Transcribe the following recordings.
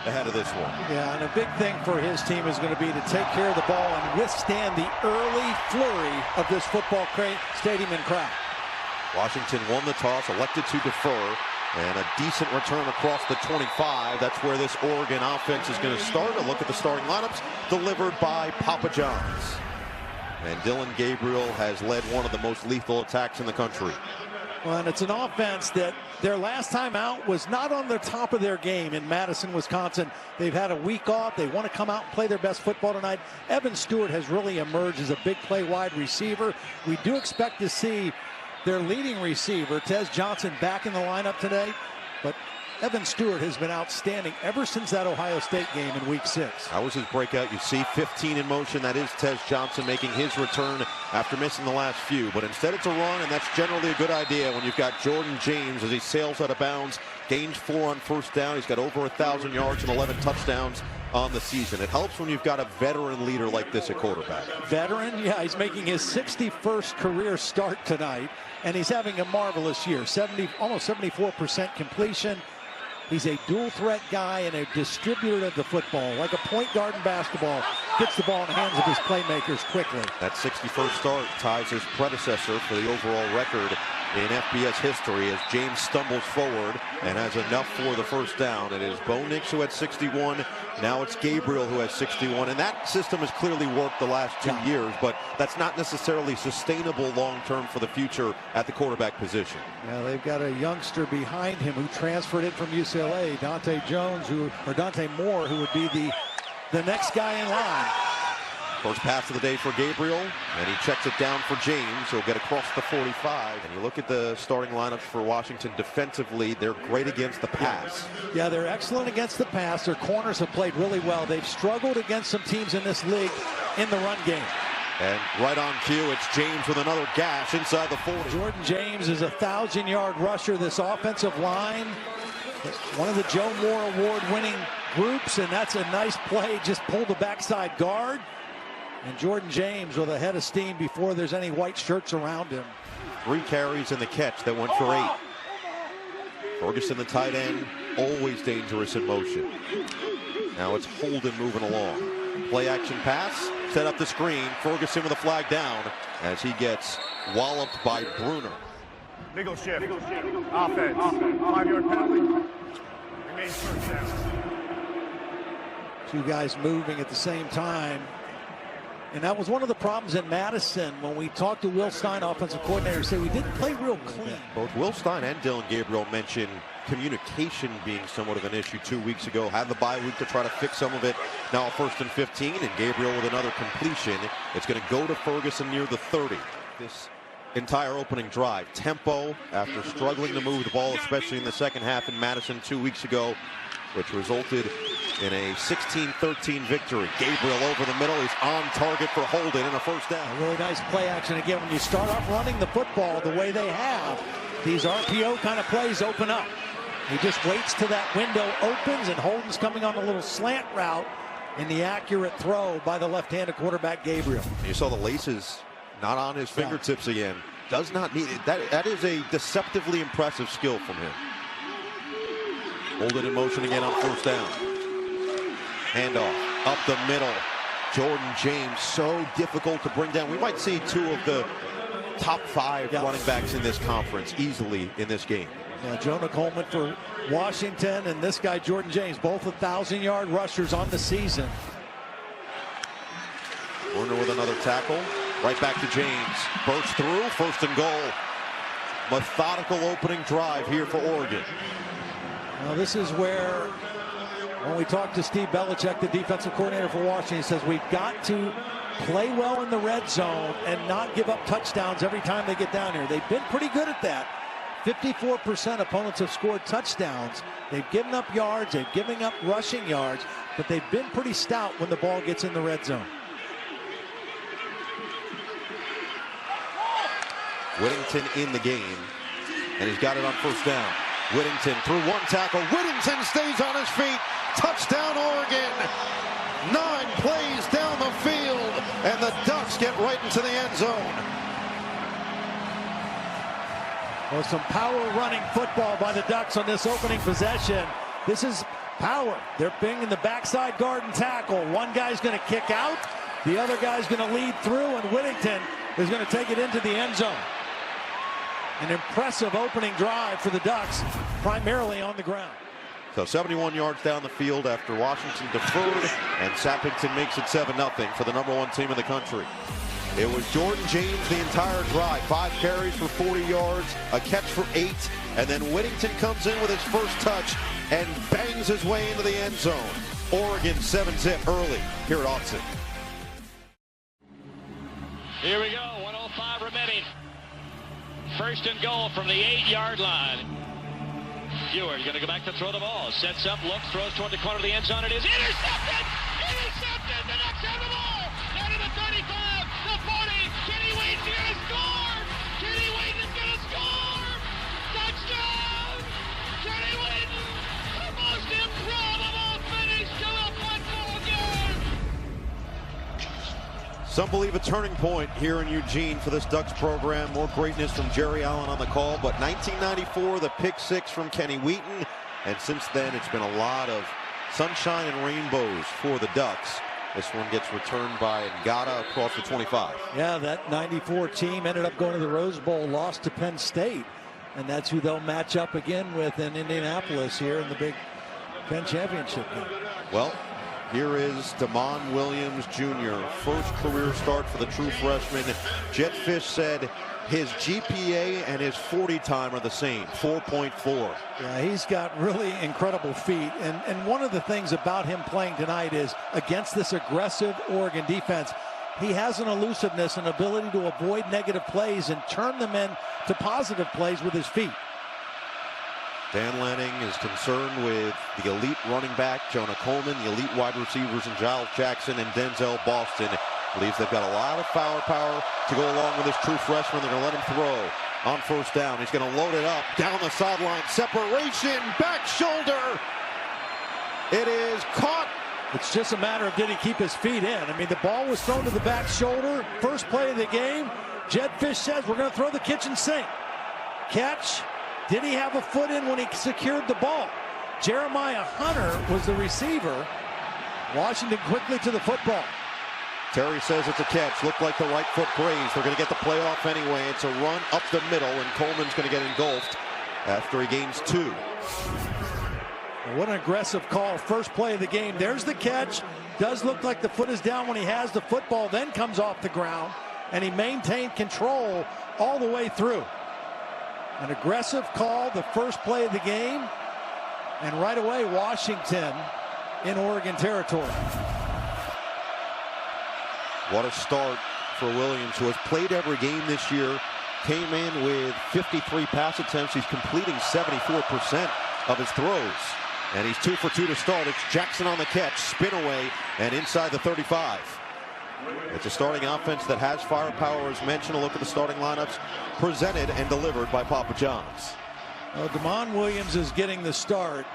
ahead of this one. Yeah, and a big thing for his team is going to be to take care of the ball and withstand the early flurry of this football stadium and crowd. Washington won the toss, elected to defer, and a decent return across the 25. That's where this Oregon offense is going to start. A look at the starting lineups delivered by Papa John's. And Dillon Gabriel has led one of the most lethal attacks in the country. Well, and it's an offense that their last time out was not on the top of their game in Madison, Wisconsin. They've had a week off. They want to come out and play their best football tonight. Evan Stewart has really emerged as a big play wide receiver. We do expect to see their leading receiver, Tez Johnson, back in the lineup today. But Evan Stewart has been outstanding ever since that Ohio State game in week 6. That was his breakout. You see 15 in motion. That is Tez Johnson making his return after missing the last few. But instead it's a run, and that's generally a good idea when you've got Jordan James as he sails out of bounds, gains 4 on first down. He's got over 1,000 yards and 11 touchdowns on the season. It helps when you've got a veteran leader like this at quarterback. Veteran? Yeah, he's making his 61st career start tonight, and he's having a marvelous year. Almost 74% completion. He's a dual threat guy and a distributor of the football, like a point guard in basketball. Gets the ball in the hands of his playmakers quickly. That 61st start ties his predecessor for the overall record in FBS history as James stumbles forward and has enough for the first down. It is Bo Nix who had 61. Now it's Gabriel who has 61. And that system has clearly worked the last 2 years, but that's not necessarily sustainable long-term for the future at the quarterback position. Yeah, they've got a youngster behind him who transferred in from UCLA, Dante Moore, who would be the next guy in line. First pass of the day for Gabriel, and he checks it down for James. He'll get across the 45. And you look at the starting lineups for Washington defensively, they're great against the pass. Yeah, they're excellent against the pass. Their corners have played really well. They've struggled against some teams in this league in the run game. And right on cue, it's James with another gash inside the 40. Jordan James is a 1,000-yard rusher. This offensive line, one of the Joe Moore Award-winning groups, and that's a nice play. Just pull the backside guard. And Jordan James with a head of steam before there's any white shirts around him. 3 carries in the catch that went for 8. Ferguson, the tight end, always dangerous in motion. Now it's Holden moving along. Play action pass, set up the screen. Ferguson with a flag down as he gets walloped by Bruner. Legal shift. Offense. 5-yard penalty. Remains first down. 2 guys moving at the same time. And that was one of the problems in Madison when we talked to Will Stein, offensive coordinator, say we didn't play real clean. Both Will Stein and Dillon Gabriel mentioned communication being somewhat of an issue 2 weeks ago. Had the bye week to try to fix some of it. Now 1st and 15, and Gabriel with another completion. It's going to go to Ferguson near the 30. This entire opening drive, tempo after struggling to move the ball, especially in the second half in Madison 2 weeks ago, which resulted in a 16-13 victory. Gabriel over the middle. He's on target for Holden and a first down. A really nice play action again. When you start off running the football the way they have, these RPO kind of plays open up. He just waits till that window opens, and Holden's coming on a little slant route in the accurate throw by the left-handed quarterback Gabriel. You saw the laces not on his fingertips again. Does not need it. That is a deceptively impressive skill from him. Holden in motion again on first down. Handoff up the middle. Jordan James, so difficult to bring down. We might see 2 of the top 5 running backs in this conference easily in this game. Yeah, Jonah Coleman for Washington, and this guy Jordan James, both 1,000-yard rushers on the season. Werner with another tackle. Right back to James. Burst through, 1st and goal. Methodical opening drive here for Oregon. Now this is where, when we talk to Steve Belichick, the defensive coordinator for Washington, he says we've got to play well in the red zone and not give up touchdowns every time they get down here. They've been pretty good at that. 54% opponents have scored touchdowns. They've given up yards, they've given up rushing yards, but they've been pretty stout when the ball gets in the red zone. Whittington in the game, and he's got it on first down. Whittington through 1 tackle. Whittington stays on his feet. Touchdown, Oregon. 9 plays down the field, and the Ducks get right into the end zone. Well, some power running football by the Ducks on this opening possession. This is Power. They're bringing the backside guard and tackle. One guy's going to kick out. The other guy's going to lead through, and Whittington is going to take it into the end zone. An impressive opening drive for the Ducks, primarily on the ground. So 71 yards down the field after Washington deferred, and Sappington makes it 7-0 for the #1 team in the country. It was Jordan James the entire drive. 5 carries for 40 yards, a catch for 8, and then Whittington comes in with his first touch and bangs his way into the end zone. Oregon 7-zip early here at Autzen. Here we go, 1:05 remaining. First and goal from the 8-yard line. Ewers going to go back to throw the ball. Sets up, looks, throws toward the corner of the end zone. It is intercepted! Intercepted! The Ducks have the ball! Down to the 35, the 40. Kenny Wheaton's going to score! Kenny Wheaton is going to score! Touchdown! Kenny Wheaton! The most improbable finish to a football game! Some believe a turning point here in Eugene for this Ducks program. More greatness from Jerry Allen on the call, but 1994, the pick 6 from Kenny Wheaton, and since then it's been a lot of sunshine and rainbows for the Ducks. This one gets returned by Ngata across the 25. Yeah, that 94 team ended up going to the Rose Bowl, lost to Penn State, and that's who they'll match up again with in Indianapolis here in the Big Ten Championship game. Well, here is Damon Williams Jr. First career start for the true freshman. Jet Fish said his GPA and his 40 time are the same, 4.4. Yeah, he's got really incredible feet. And one of the things about him playing tonight is against this aggressive Oregon defense, he has an elusiveness and ability to avoid negative plays and turn them into positive plays with his feet. Dan Lanning is concerned with the elite running back, Jonah Coleman, the elite wide receivers in Giles Jackson and Denzel Boston. Believes they've got a lot of firepower to go along with this true freshman. They're going to let him throw on first down. He's going to load it up down the sideline. Separation, back shoulder. It is caught. It's just a matter of did he keep his feet in. I mean, the ball was thrown to the back shoulder. First play of the game. Jet Fish says we're going to throw the kitchen sink. Catch. Did he have a foot in when he secured the ball? Jeremiah Hunter was the receiver. Washington quickly to the football. Terry says it's a catch. Looked like the right foot grazed. They're going to get the play off anyway. It's a run up the middle, and Coleman's going to get engulfed after he gains 2. What an aggressive call. First play of the game. There's the catch. Does look like the foot is down when he has the football, then comes off the ground, and he maintained control all the way through. An aggressive call, the first play of the game, and right away Washington in Oregon territory. What a start for Williams, who has played every game this year. Came in with 53 pass attempts. He's completing 74% of his throws. And he's 2 for 2 to start. It's Jackson on the catch, spin away, and inside the 35. It's a starting offense that has firepower, as mentioned. A look at the starting lineups presented and delivered by Papa John's. Well, Damon Williams is getting the start,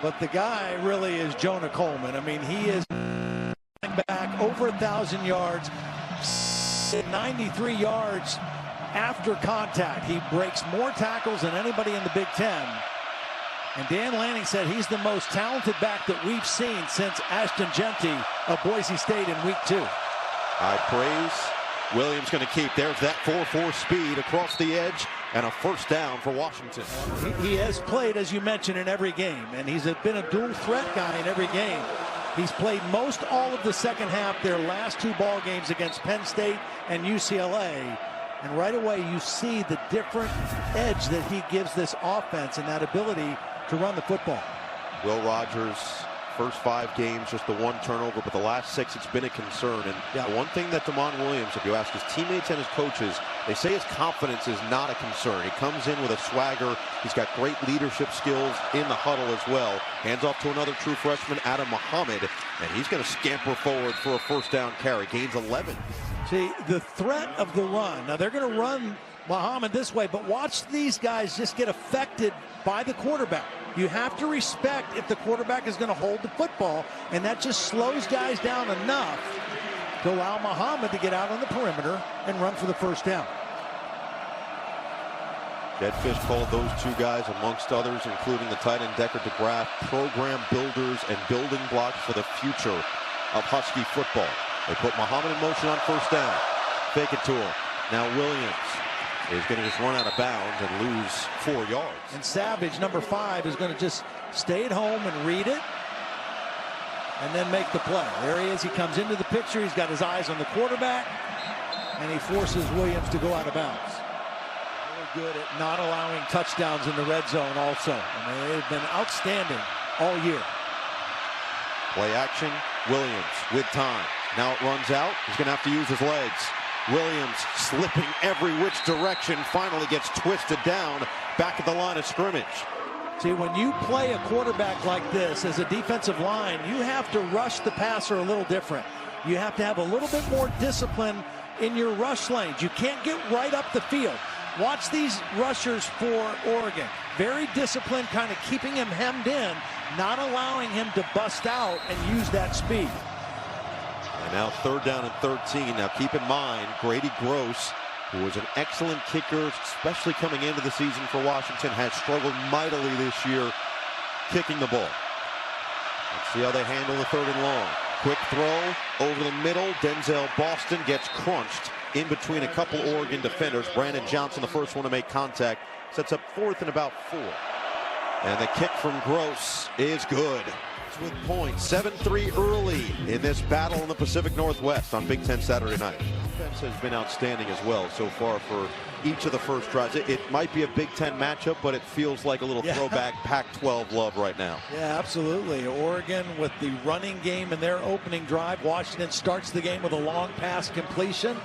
but the guy really is Jonah Coleman. I mean, he is back over 1,000 yards, 93 yards after contact. He breaks more tackles than anybody in the Big Ten. And Dan Lanning said he's the most talented back that we've seen since Ashton Genty of Boise State in week 2. High praise. Williams going to keep. There's that 4.4 speed across the edge and a first down for Washington. He has played, as you mentioned, in every game, and he's been a dual threat guy in every game. He's played most all of the second half, their last 2 ball games against Penn State and UCLA. And right away you see the different edge that he gives this offense and that ability to run the football. Will Rogers, first 5 games, just the 1 turnover, but the last 6, it's been a concern. And the one thing that Damon Williams, if you ask his teammates and his coaches, they say his confidence is not a concern. He comes in with a swagger. He's got great leadership skills in the huddle as well. Hands off to another true freshman, Adam Muhammad, and he's going to scamper forward for a first down carry. Gains 11. See, the threat of the run. Now, they're going to run Muhammad this way, but watch these guys just get affected by the quarterback. You have to respect if the quarterback is going to hold the football, and that just slows guys down enough to allow Muhammad to get out on the perimeter and run for the first down. Ed Fish called those two guys, amongst others, including the tight end Decker DeGraff, program builders and building blocks for the future of Husky football. They put Muhammad in motion on first down. Fake it to him. Now Williams is going to just run out of bounds and lose 4 yards. And Savage, number 5, is going to just stay at home and read it and then make the play. There he is. He comes into the picture. He's got his eyes on the quarterback, and he forces Williams to go out of bounds. Really good at not allowing touchdowns in the red zone also. I mean, they've been outstanding all year. Play action. Williams with time. Now it runs out. He's going to have to use his legs. Williams slipping every which direction, finally gets twisted down back at the line of scrimmage. See, when you play a quarterback like this as a defensive line, you have to rush the passer a little different. You have to have a little bit more discipline in your rush lanes. You can't get right up the field. Watch these rushers for Oregon. Very disciplined, kind of keeping him hemmed in, not allowing him to bust out and use that speed. And now 3rd down and 13. Now keep in mind, Grady Gross, who was an excellent kicker, especially coming into the season for Washington, has struggled mightily this year kicking the ball. Let's see how they handle the 3rd and long. Quick throw over the middle. Denzel Boston gets crunched in between a couple Oregon defenders. Brandon Johnson, the first one to make contact, sets up 4th and about 4. And the kick from Gross is good. With points, 7-3 early in this battle in the Pacific Northwest on Big Ten Saturday night. Defense has been outstanding as well so far for each of the first drives. It might be a Big Ten matchup, but it feels like a little throwback Pac-12 love right now. Yeah, absolutely. Oregon with the running game in their opening drive. Washington starts the game with a long pass completion.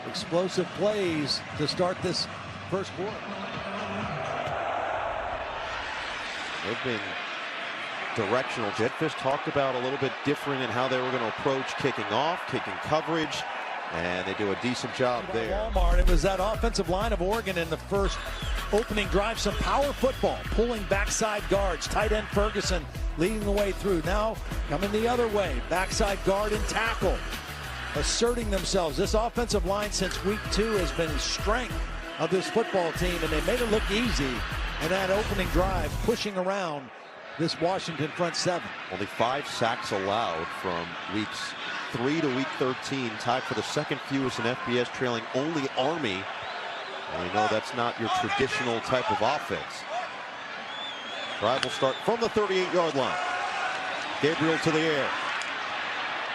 Explosive plays to start this first quarter. They've been directional. Ed Fish talked about a little bit different in how they were going to approach kicking off, kicking coverage, and they do a decent job there. Walmart, it was that offensive line of Oregon in the first opening drive. Some power football, pulling backside guards. Tight end Ferguson leading the way through. Now coming the other way, backside guard and tackle, asserting themselves. This offensive line since week 2 has been the strength of this football team, and they made it look easy in that opening drive, pushing around this Washington front 7. Only 5 sacks allowed from weeks 3 to week 13, tied for the second fewest in FBS, trailing only Army. And we know that's not your traditional type of offense. Drive will start from the 38-yard line. Gabriel to the air.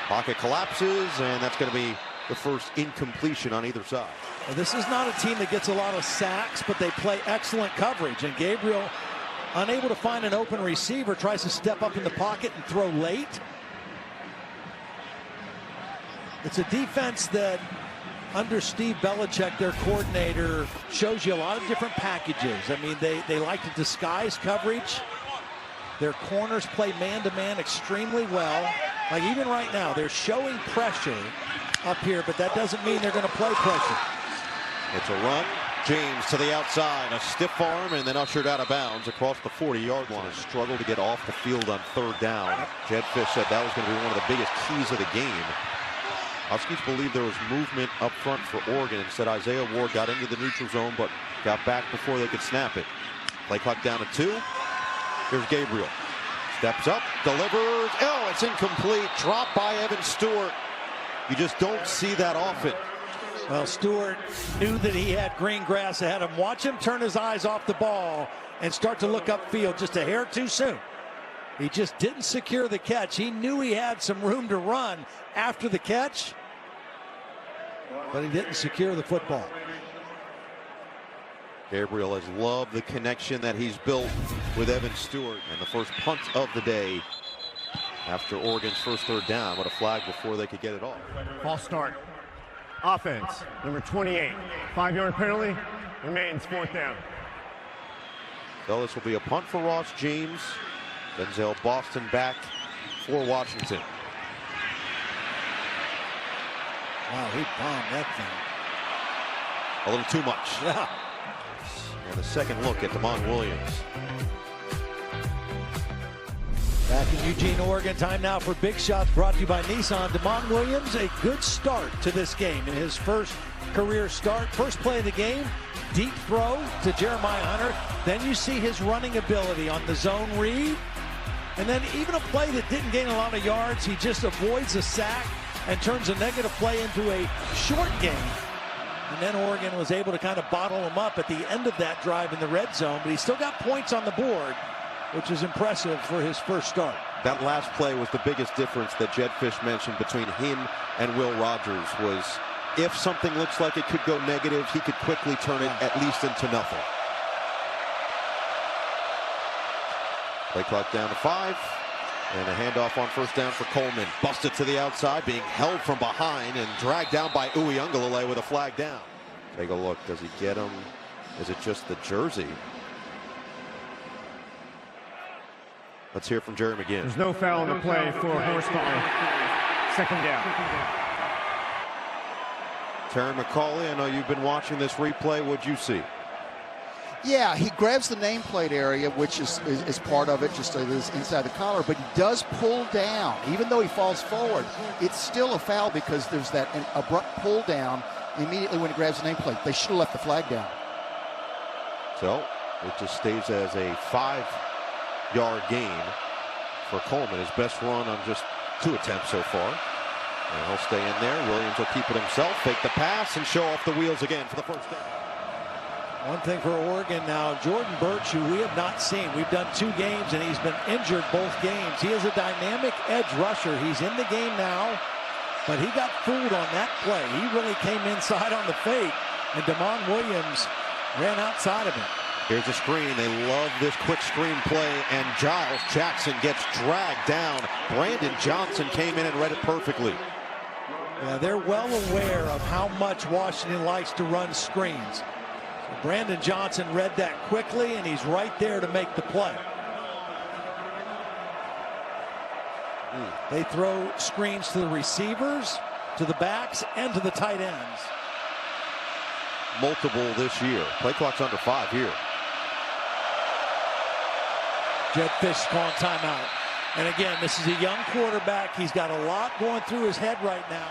Pocket collapses, and that's going to be the first incompletion on either side. Well, this is not a team that gets a lot of sacks, but they play excellent coverage. And Gabriel, unable to find an open receiver, tries to step up in the pocket and throw late. It's a defense that, under Steve Belichick, their coordinator, shows you a lot of different packages. I mean, they like to disguise coverage. Their corners play man-to-man extremely well. Like even right now, they're showing pressure up here, but that doesn't mean they're going to play pressure. It's a run. James to the outside, a stiff arm, and then ushered out of bounds across the 40-yard line. Struggled to get off the field on 3rd down. Ed Fish said that was going to be one of the biggest keys of the game. Huskies believe there was movement up front for Oregon, and said Isaiah Ward got into the neutral zone, but got back before they could snap it. Play clock down to 2. Here's Gabriel. Steps up, delivers. Oh, it's incomplete. Dropped by Evan Stewart. You just don't see that often. Well, Stewart knew that he had green grass ahead of him. Watch him turn his eyes off the ball and start to look upfield just a hair too soon. He just didn't secure the catch. He knew he had some room to run after the catch, but he didn't secure the football. Gabriel has loved the connection that he's built with Evan Stewart, and the first punt of the day after Oregon's first 3rd down. What a flag before they could get it off. False start. Offense, number 28. 5-yard penalty, remains 4th down. So this will be a punt for Ross James. Denzel Boston back for Washington. Wow, he bombed that A little too much. thing. Yeah. And a second look at Damon Williams. Back in Eugene, Oregon, time now for Big Shots, brought to you by Nissan. Damon Williams, a good start to this game in his first career start. First play of the game, deep throw to Jeremiah Hunter. Then you see his running ability on the zone read. And then even a play that didn't gain a lot of yards, he just avoids a sack and turns a negative play into a short gain. And then Oregon was able to kind of bottle him up at the end of that drive in the red zone, but he still got points on the board, which is impressive for his first start. That last play was the biggest difference that Jed Fish mentioned between him and Will Rogers, was if something looks like it could go negative, he could quickly turn it at least into nothing. Play clock down to 5. And a handoff on first down for Coleman. Busted to the outside, being held from behind and dragged down by Uiagalelei with a flag down. Take a look. Does he get him? Is it just the jersey? Let's hear from Jerry McGinn. There's no foul on the play for horsepower. Second down. Terry McCauley, I know you've been watching this replay. What'd you see? Yeah, he grabs the nameplate area, which is part of it, just inside the collar, but he does pull down. Even though he falls forward, it's still a foul because there's that abrupt pull down immediately when he grabs the nameplate. They should have left the flag down. So it just stays as a 5-yard gain for Coleman. His best run on just 2 attempts so far. And he'll stay in there. Williams will keep it himself, fake the pass, and show off the wheels again for the first down. One thing for Oregon now, Jordan Burch, who we have not seen. We've done 2 games, and he's been injured both games. He is a dynamic edge rusher. He's in the game now, but he got fooled on that play. He really came inside on the fake, and Damon Williams ran outside of him. Here's a screen. They love this quick screen play, and Giles Jackson gets dragged down. Brandon Johnson came in and read it perfectly. Yeah, they're well aware of how much Washington likes to run screens. Brandon Johnson read that quickly, and he's right there to make the play. They throw screens to the receivers, to the backs, and to the tight ends. Multiple this year. Play clock's under 5 here. Jed Fish calling timeout. And again, this is a young quarterback. He's got a lot going through his head right now.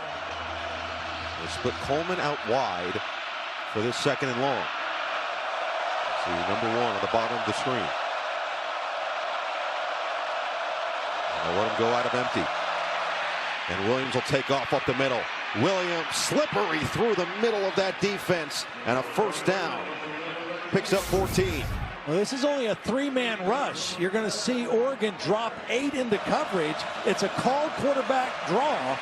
They split Coleman out wide for this 2nd and long. See number 1 on the bottom of the screen. They'll let him go out of empty. And Williams will take off up the middle. Williams slippery through the middle of that defense. And a first down. Picks up 14. Well, this is only a 3-man rush. You're going to see Oregon drop 8 into coverage. It's a called quarterback draw.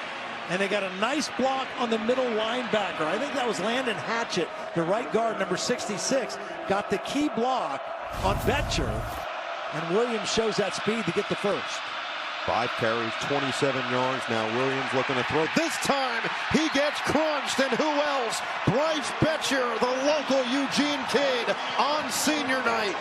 And they got a nice block on the middle linebacker. I think that was Landon Hatchett, the right guard, number 66. Got the key block on Betcher. And Williams shows that speed to get the first. 5 carries, 27 yards. Now Williams looking to throw. This time he gets crunched. And who else? Bryce Betcher, the local Eugene kid, on senior night.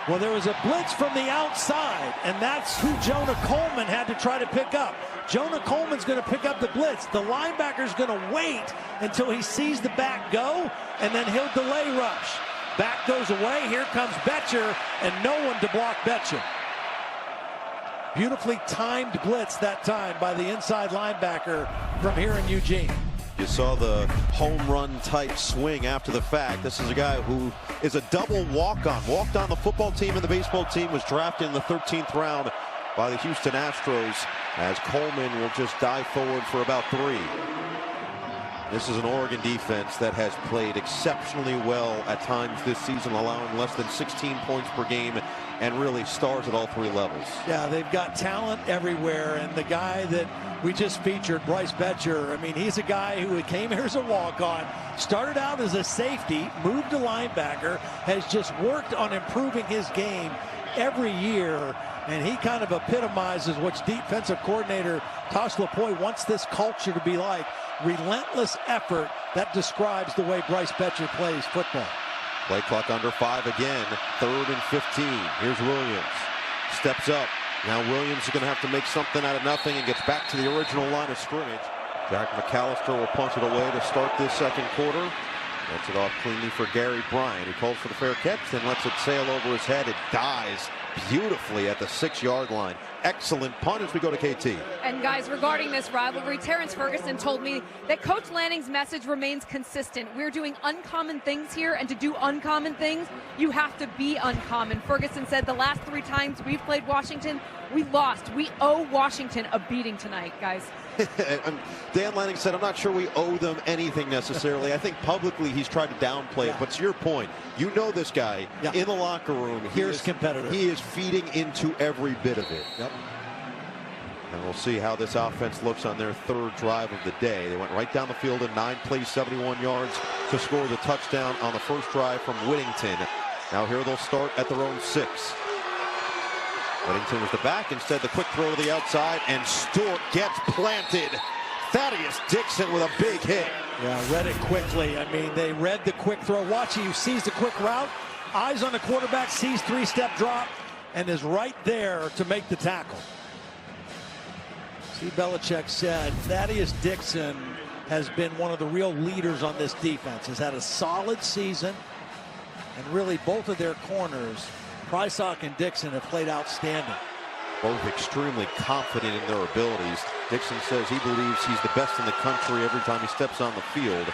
Well, there was a blitz from the outside, and that's who Jonah Coleman had to try to pick up. Jonah Coleman's going to pick up the blitz. The linebacker's going to wait until he sees the back go, and then he'll delay rush. Back goes away. Here comes Betcher, and no one to block Betcher. Beautifully timed blitz that time by the inside linebacker from here in Eugene. You saw the home run type swing after the fact. This is a guy who is a double walk-on. Walked on the football team and the baseball team, was drafted in the 13th round by the Houston Astros, as Coleman will just dive forward for about 3. This is an Oregon defense that has played exceptionally well at times this season, allowing less than 16 points per game, and really stars at all 3 levels. Yeah, they've got talent everywhere, and the guy that we just featured, Bryce Betcher, I mean, he's a guy who came here as a walk-on, started out as a safety, moved to linebacker, has just worked on improving his game every year, and he kind of epitomizes what defensive coordinator Tosh Lupoi wants this culture to be like. Relentless effort. That describes the way Bryce Betcher plays football. Play clock under 5 again. 3rd and 15. Here's Williams. Steps up. Now Williams is going to have to make something out of nothing and gets back to the original line of scrimmage. Jack McAllister will punch it away to start this 2nd quarter. Gets it off cleanly for Gary Bryant, who calls for the fair catch, then lets it sail over his head. It dies beautifully at the 6-yard line. Excellent punt as we go to KT. And guys, regarding this rivalry, Terrance Fergusson told me that Coach Lanning's message remains consistent. We're doing uncommon things here, and to do uncommon things, you have to be uncommon. Ferguson said the last 3 times we've played Washington, we lost. We owe Washington a beating tonight, guys. Dan Lanning said, I'm not sure we owe them anything necessarily. I think publicly he's tried to downplay it, but to your point, you know this guy in the locker room. Here's competitor. He is feeding into every bit of it. Yep. And we'll see how this offense looks on their 3rd drive of the day. They went right down the field in 9 plays, 71 yards to score the touchdown on the first drive from Whittington. Now here they'll start at their own 6. Whittington was the back. Instead, the quick throw to the outside, and Stewart gets planted. Thaddeus Dickson with a big hit. Yeah, read it quickly. I mean, they read the quick throw. Watch, he sees the quick route, eyes on the quarterback, sees 3-step drop, and is right there to make the tackle. Steve Belichick said Thaddeus Dickson has been one of the real leaders on this defense. Has had a solid season, and really both of their corners, Prysock and Dickson, have played outstanding. Both extremely confident in their abilities. Dickson says he believes he's the best in the country every time he steps on the field.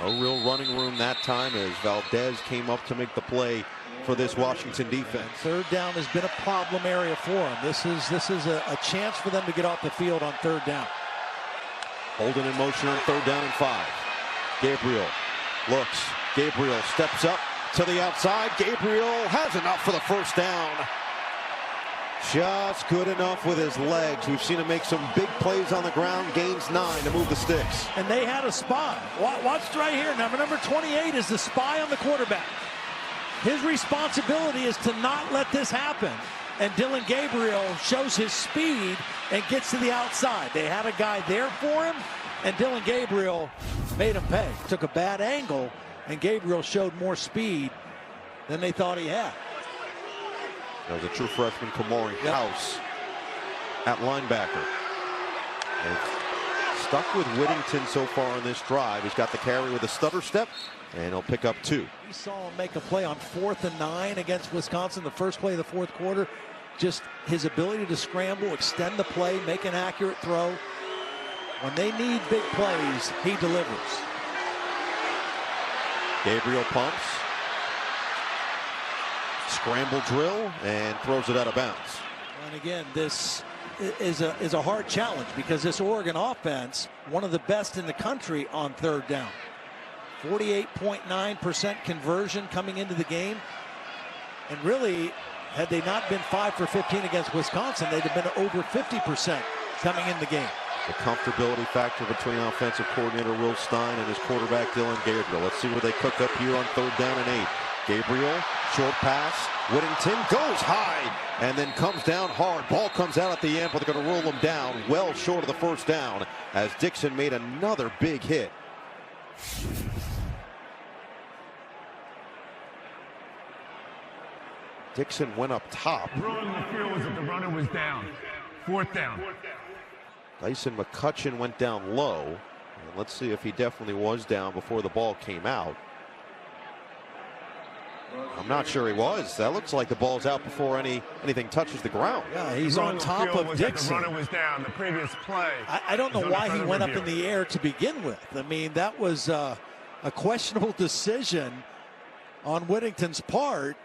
No real running room that time as Valdez came up to make the play for this Washington defense. 3rd down has been a problem area for him. This is a chance for them to get off the field on 3rd down. Holden in motion on 3rd down and 5. Gabriel looks. Gabriel steps up to the outside. Gabriel has enough for the 1st down. Just good enough with his legs. We've seen him make some big plays on the ground. Gains 9 to move the sticks. And they had a spy. Watch right here. Number 28 is the spy on the quarterback. His responsibility is to not let this happen. And Dillon Gabriel shows his speed and gets to the outside. They had a guy there for him, and Dillon Gabriel made him pay. Took a bad angle, and Gabriel showed more speed than they thought he had. That was a true freshman, Kamari House at linebacker. And stuck with Whittington so far on this drive. He's got the carry with a stutter step, and he'll pick up 2. We saw him make a play on 4th and 9 against Wisconsin, the first play of the 4th quarter. Just his ability to scramble, extend the play, make an accurate throw. When they need big plays, he delivers. Gabriel pumps. Scramble drill and throws it out of bounds. And again, this is a hard challenge because this Oregon offense, one of the best in the country on 3rd down. 48.9% conversion coming into the game. And really, had they not been 5 for 15 against Wisconsin, they'd have been over 50% coming in the game. The comfortability factor between offensive coordinator Will Stein and his quarterback Dillon Gabriel. Let's see what they cook up here on 3rd down and 8. Gabriel, short pass. Whittington goes high and then comes down hard. Ball comes out at the end, but they're going to roll him down well short of the 1st down as Dickson made another big hit. Dickson went up top. Throwing the field was that the runner was down. 4th down. Dyson McCutcheon went down low. And let's see if he definitely was down before the ball came out. I'm not sure he was. That looks like the ball's out before anything touches the ground. Yeah, he's on top of Dickson. The runner was down the previous play. I don't know why he went up in the air to begin with. I mean, that was a questionable decision on Whittington's part.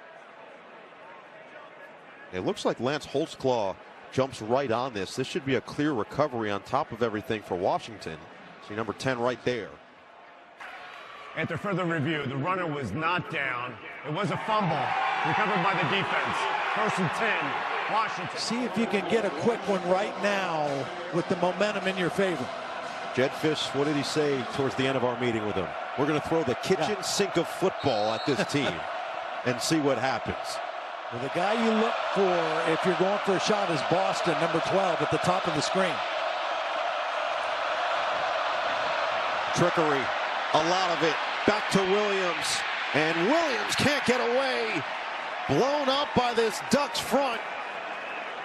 It looks like Lance Holtzclaw jumps right on this. This should be a clear recovery on top of everything for Washington. See number 10 right there. After further review, the runner was not down. It was a fumble recovered by the defense. 1st and 10, Washington. See if you can get a quick one right now with the momentum in your favor. Jed Fish, what did he say towards the end of our meeting with him? We're going to throw the kitchen sink of football at this team and see what happens. Well, the guy you look for if you're going for a shot is Boston, number 12 at the top of the screen. Trickery, a lot of it. Back to Williams, and Williams can't get away. Blown up by this Ducks front.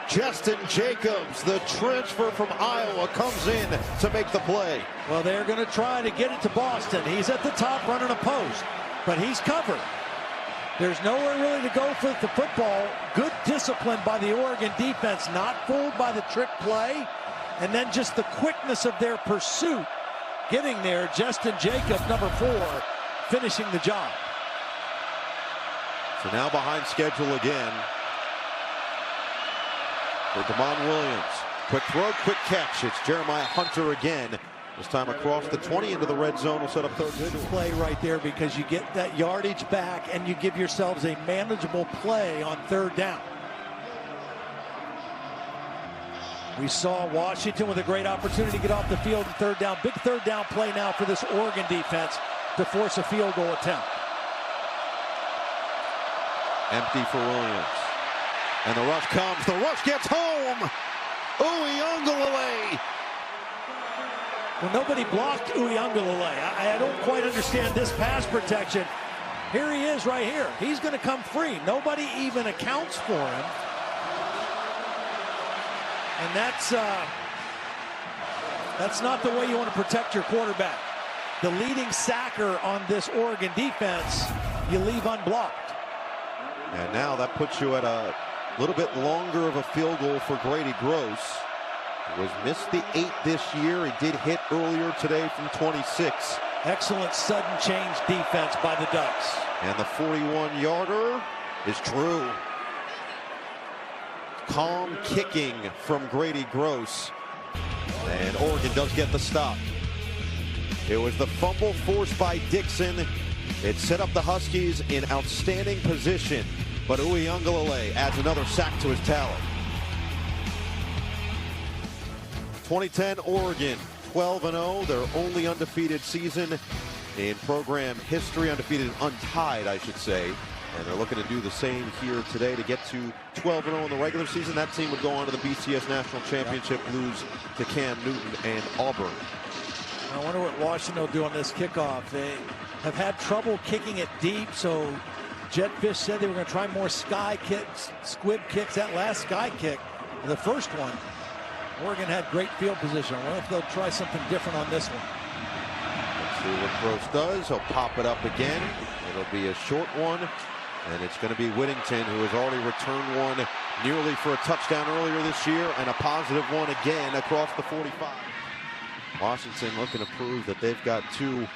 Justin Jacobs, the transfer from Iowa, comes in to make the play. Well, they're going to try to get it to Boston. He's at the top running a post, but he's covered. There's nowhere really to go for the football. Good discipline by the Oregon defense, not fooled by the trick play. And then just the quickness of their pursuit. Getting there, Justin Jacobs, number 4, finishing the job. So now behind schedule again for Damon Williams. Quick throw, quick catch. It's Jeremiah Hunter again. This time across the 20 into the red zone will set up third. Good play right there because you get that yardage back and you give yourselves a manageable play on third down. We saw Washington with a great opportunity to get off the field in third down. Big third down play now for this Oregon defense to force a field goal attempt. Empty for Williams. And the rush comes. The rush gets home. Uyunglele. Well, nobody blocked Uyunglele. I don't quite understand this pass protection. Here he is right here. He's going to come free. Nobody even accounts for him. And that's not the way you want to protect your quarterback. The leading sacker on this Oregon defense, you leave unblocked. And now that puts you at a little bit longer of a field goal for Grady Gross. He was missed the 8 this year. He did hit earlier today from 26. Excellent sudden change defense by the Ducks. And the 41-yarder is true. Calm kicking from Grady Gross. And Oregon does get the stop. It was the fumble forced by Dickson. It set up the Huskies in outstanding position. But Uyunglele adds another sack to his tally. 2010 Oregon, 12-0. Their only undefeated season in program history. Undefeated, untied, I should say. And they're looking to do the same here today to get to 12-0 in the regular season. That team would go on to the BCS National Championship, lose to Cam Newton and Auburn. I wonder what Washington will do on this kickoff. They have had trouble kicking it deep, so Jetfish said they were going to try more sky kicks, squib kicks. That last sky kick, the first one, Oregon had great field position. I wonder if they'll try something different on this one. Let's see what Gross does. He'll pop it up again. It'll be a short one. And it's going to be Whittington, who has already returned one nearly for a touchdown earlier this year, and a positive one again across the 45. Washington looking to prove that they've got 2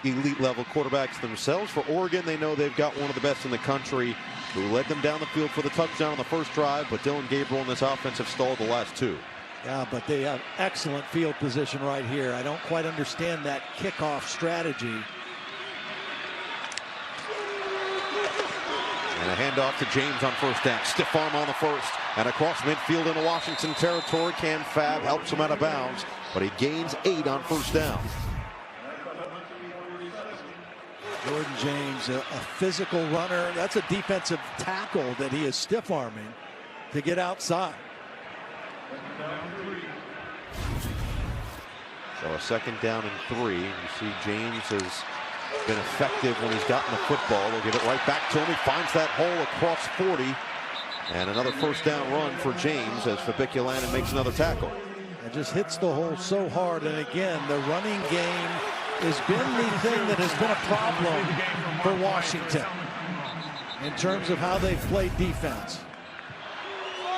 elite-level quarterbacks themselves. For Oregon, they know they've got one of the best in the country, who led them down the field for the touchdown on the first drive, but Dillon Gabriel in this offense have stalled the last 2. Yeah, but they have excellent field position right here. I don't quite understand that kickoff strategy. And a handoff to James on first down. Stiff arm on the first. And across midfield into Washington territory. Cam Fab helps him out of bounds, but he gains 8 on first down. Jordan James, a physical runner. That's a defensive tackle that he is stiff arming to get outside. So a second down and 3. You see James has been effective when he's gotten the football. They'll give it right back to him. He finds that hole across 40. And another first down run for James as Fabiculanen makes another tackle. It just hits the hole so hard. And again, the running game has been the thing that has been a problem for Washington in terms of how they've played defense.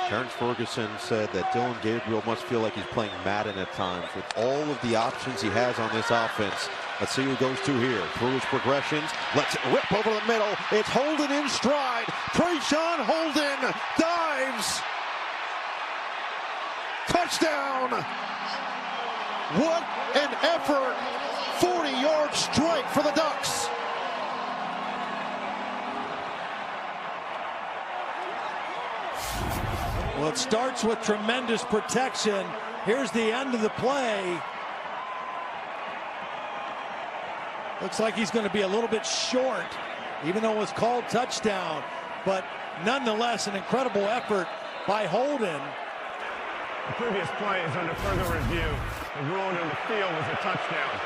Terrance Fergusson said that Dillon Gabriel must feel like he's playing Madden at times with all of the options he has on this offense. Let's see who goes to here. Through his progressions. Let's rip over the middle. It's Holden in stride. Traeshon Holden dives. Touchdown. What an effort. 40-yard strike for the Ducks. Well, it starts with tremendous protection. Here's the end of the play. Looks like he's going to be a little bit short, even though it was called touchdown. But nonetheless, an incredible effort by Holden. The previous play is under further review. The ruling on the field was a touchdown.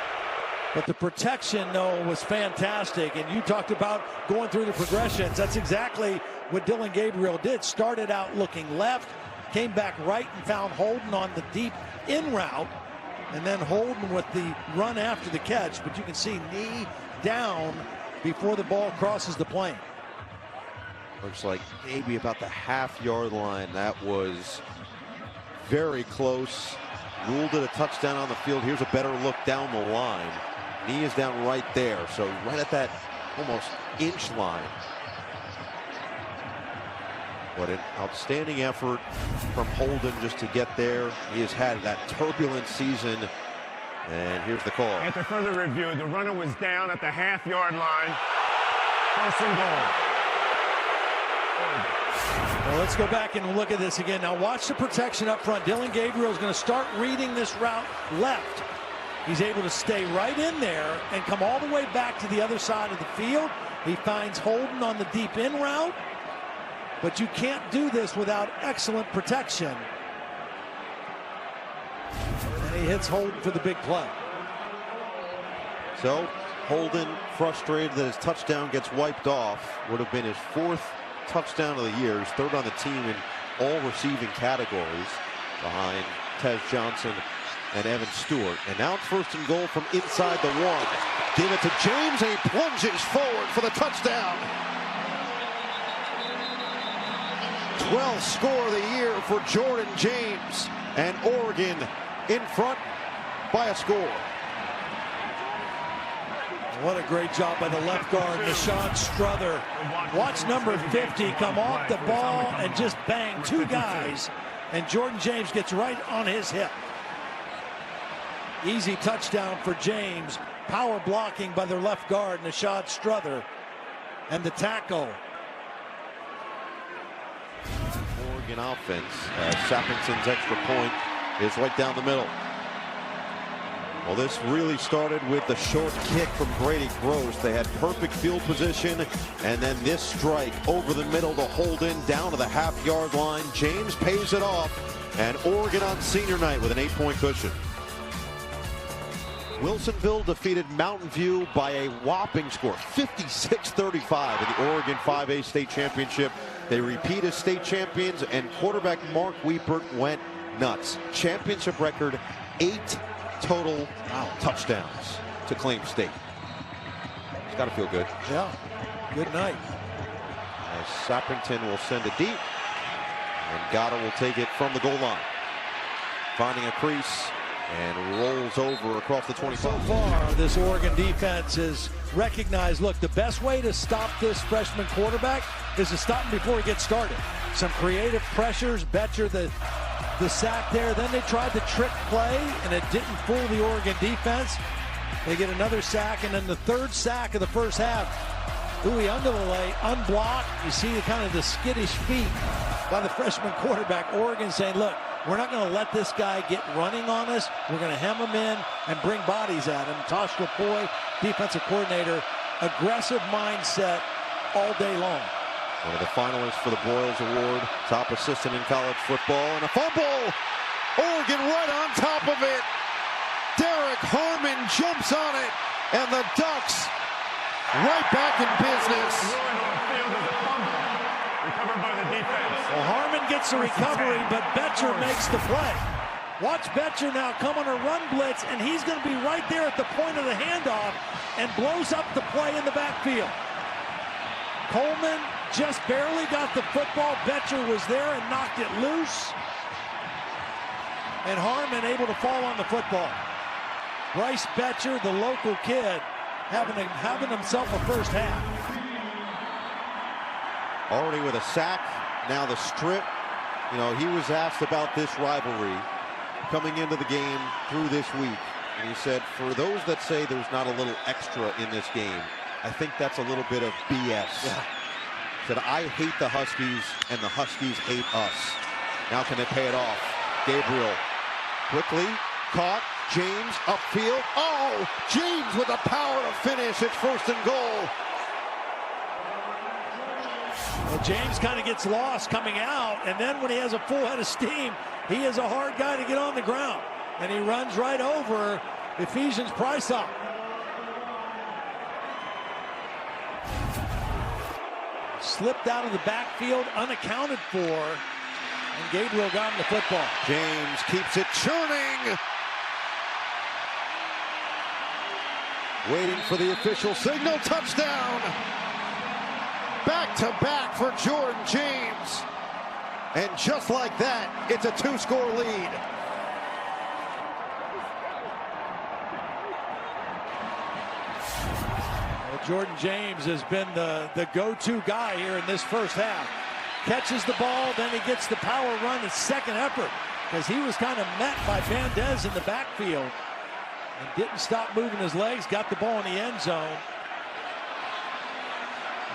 But the protection, though, was fantastic. And you talked about going through the progressions. That's exactly what Dillon Gabriel did. Started out looking left, came back right and found Holden on the deep in route. And then Holden with the run after the catch. But you can see knee down before the ball crosses the plane. Looks like maybe about the half-yard line. That was very close. Ruled it a touchdown on the field. Here's a better look down the line. Knee is down right there, so right at that almost inch line. What an outstanding effort from Holden just to get there. He has had that turbulent season. And here's the call. After further review, the runner was down at the half-yard line. First and goal. Well, let's go back and look at this again. Now watch the protection up front. Dillon Gabriel is going to start reading this route left. He's able to stay right in there and come all the way back to the other side of the field. He finds Holden on the deep in route. But you can't do this without excellent protection. And he hits Holden for the big play. So Holden, frustrated that his touchdown gets wiped off. Would have been his 4th touchdown of the year. He's 3rd on the team in all receiving categories behind Tez Johnson and Evan Stewart. And now it's 1st and goal from inside the 1. Give it to James, and he plunges forward for the touchdown. 12th score of the year for Jordan James, and Oregon in front by a score. What a great job by the left guard, Traeshon Strother. Watch number 50 come off the ball and just bang 2 guys, and Jordan James gets right on his hip. Easy touchdown for James. Power blocking by their left guard, Traeshon Strother, and the tackle. Oregon offense. Sappington's extra point is right down the middle. Well, this really started with the short kick from Brady Gross. They had perfect field position, and then this strike over the middle to Holden down to the half-yard line. James pays it off, and Oregon on senior night with an 8-point cushion. Wilsonville defeated Mountain View by a whopping score, 56-35 in the Oregon 5A state championship. They repeat as state champions, and quarterback Mark Wiepert went nuts. Championship record, 8 total touchdowns to claim state. It's got to feel good. Yeah, good night. As Sappington will send it deep, and Gata will take it from the goal line. Finding a crease, and rolls over across the 25. So far, this Oregon defense is recognized. Look, the best way to stop this freshman quarterback is to stop him before he gets started. Some creative pressures, Betcher the sack there. Then they tried the trick play, and it didn't fool the Oregon defense. They get another sack, and then the 3rd sack of the first half. Uwe Underlay unblocked. You see kind of the skittish feet by the freshman quarterback. Oregon saying, look, we're not going to let this guy get running on us. We're going to hem him in and bring bodies at him. Tosh Lapoy, defensive coordinator, aggressive mindset all day long. One of the finalists for the Broyles Award, top assistant in college football, and a fumble. Oregon right on top of it. Derek Harmon jumps on it, and the Ducks right back in business. Recovered by the defense. Well, Harmon gets the recovery, but Betcher makes the play. Watch Betcher now come on a run blitz, and he's going to be right there at the point of the handoff and blows up the play in the backfield. Coleman just barely got the football. Betcher was there and knocked it loose. And Harmon able to fall on the football. Bryce Betcher, the local kid, having himself a first half. Already with a sack, now the strip. You know, he was asked about this rivalry coming into the game through this week. And he said, for those that say there's not a little extra in this game, I think that's a little bit of BS. Yeah. Said, I hate the Huskies, and the Huskies hate us. Now can they pay it off? Gabriel quickly caught. James upfield. Oh, James with the power to finish. It's 1st and goal. Well, James kind of gets lost coming out, and then when he has a full head of steam, he is a hard guy to get on the ground. And he runs right over Ephesians Price-Up. Slipped out of the backfield, unaccounted for, and Gabriel got him the football. James keeps it churning. Waiting for the official signal. Touchdown. Back back-to-back for Jordan James. And just like that, it's a 2-score lead. Well, Jordan James has been the go-to guy here in this first half. Catches the ball, then he gets the power run, his second effort, because he was kind of met by Bandez in the backfield. And didn't stop moving his legs, got the ball in the end zone.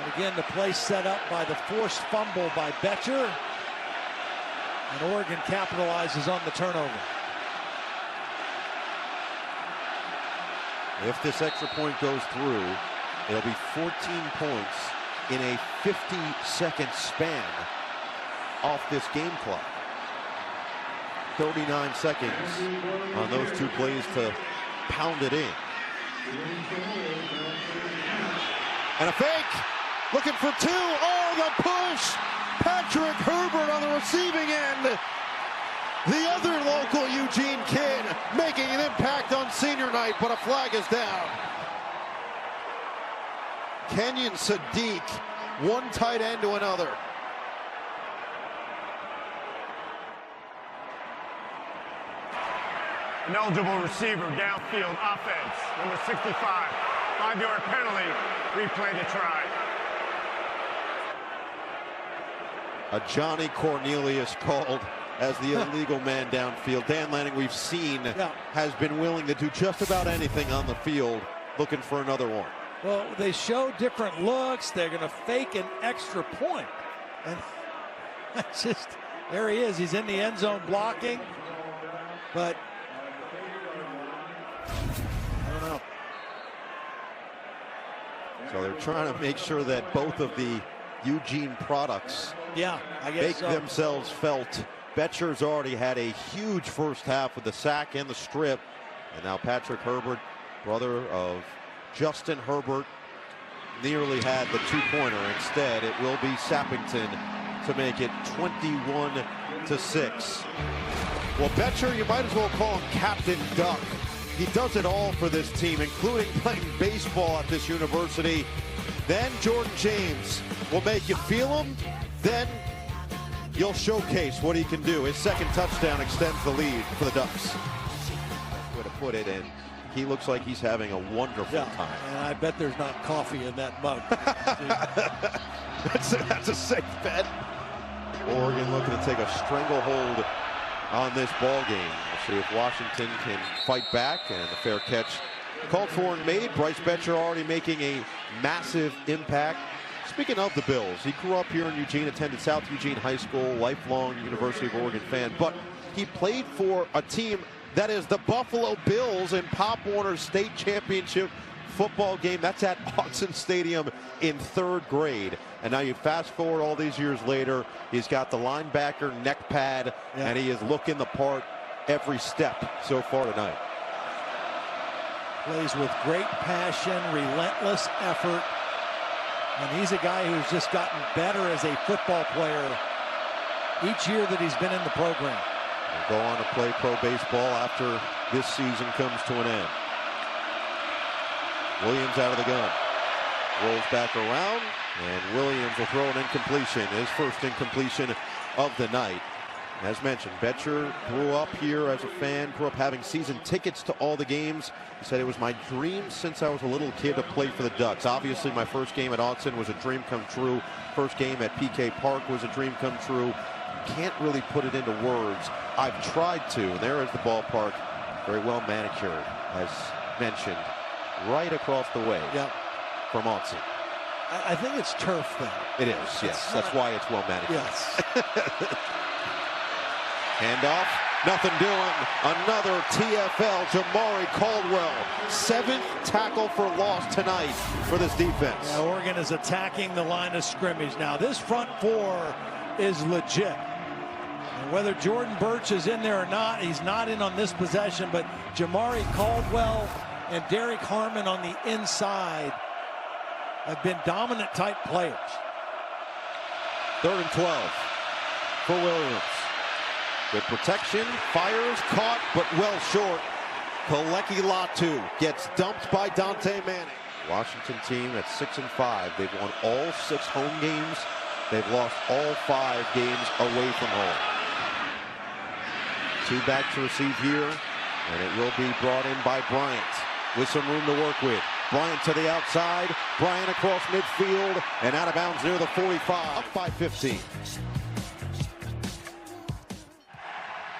And again, the play set up by the forced fumble by Betcher. And Oregon capitalizes on the turnover. If this extra point goes through, it'll be 14 points in a 50-second span off this game clock. 39 seconds on those two plays to pound it in. And a fake, looking for two. Oh, the push. Patrick Herbert on the receiving end. The other local Eugene kid making an impact on senior night, but a flag is down. Kenyon Sadiq, one tight end to another. An eligible receiver, downfield offense, number 65. 5-yard penalty, replay the try. A Johnny Cornelius called as the illegal man downfield. Dan Lanning, we've seen, has been willing to do just about anything on the field, looking for another one. Well, they show different looks. They're going to fake an extra point. And that's just, there he is. He's in the end zone blocking. But I don't know. So they're trying to make sure that both of the Eugene products make themselves felt. Betcher's already had a huge first half with the sack and the strip. And now Patrick Herbert, brother of Justin Herbert, nearly had the two-pointer. Instead, it will be Sappington to make it 21-6. Well, Betcher, you might as well call him Captain Duck. He does it all for this team, including playing baseball at this university. Then Jordan James will make you feel him. Then you'll showcase what he can do. His second touchdown extends the lead for the Ducks. Way to put it in. He looks like he's having a wonderful time. And I bet there's not coffee in that mug. That's a safe bet. Oregon looking to take a stranglehold on this ball game. We'll see if Washington can fight back, and the fair catch called for and made. Bryce Betcher already making a massive impact. Speaking of the Bills, he grew up here in Eugene, attended South Eugene High School, lifelong University of Oregon fan, but he played for a team that is the Buffalo Bills in Pop Warner's state championship football game. That's at Autzen Stadium in 3rd grade. And now you fast forward all these years later, he's got the linebacker neck pad, and he is looking the part every step so far tonight. Plays with great passion, relentless effort. And he's a guy who's just gotten better as a football player each year that he's been in the program. He'll go on to play pro baseball after this season comes to an end. Williams out of the gun. Rolls back around, and Williams will throw an incompletion. His first incompletion of the night. As mentioned, Betcher grew up here as a fan, grew up having season tickets to all the games. He said, it was my dream since I was a little kid to play for the Ducks. Obviously, my first game at Autzen was a dream come true. First game at PK Park was a dream come true. Can't really put it into words. I've tried to. And there is the ballpark, very well manicured, as mentioned, right across the way from Autzen. I think it's turf, though. It is, yes. That's why it's well manicured. Yes. Handoff, nothing doing. Another TFL, Jamari Caldwell. 7th tackle for loss tonight for this defense. Yeah, Oregon is attacking the line of scrimmage now. This front four is legit. And whether Jordan Birch is in there or not, he's not in on this possession, but Jamari Caldwell and Derek Harmon on the inside have been dominant type players. 3rd and 12 for Williams. Good protection, fires, caught, but well short. Kaleki Latu gets dumped by Dante Manning. Washington team at 6-5. They've won all 6 home games. They've lost all 5 games away from home. 2 back to receive here, and it will be brought in by Bryant with some room to work with. Bryant to the outside. Bryant across midfield and out of bounds near the 45. Up by 15.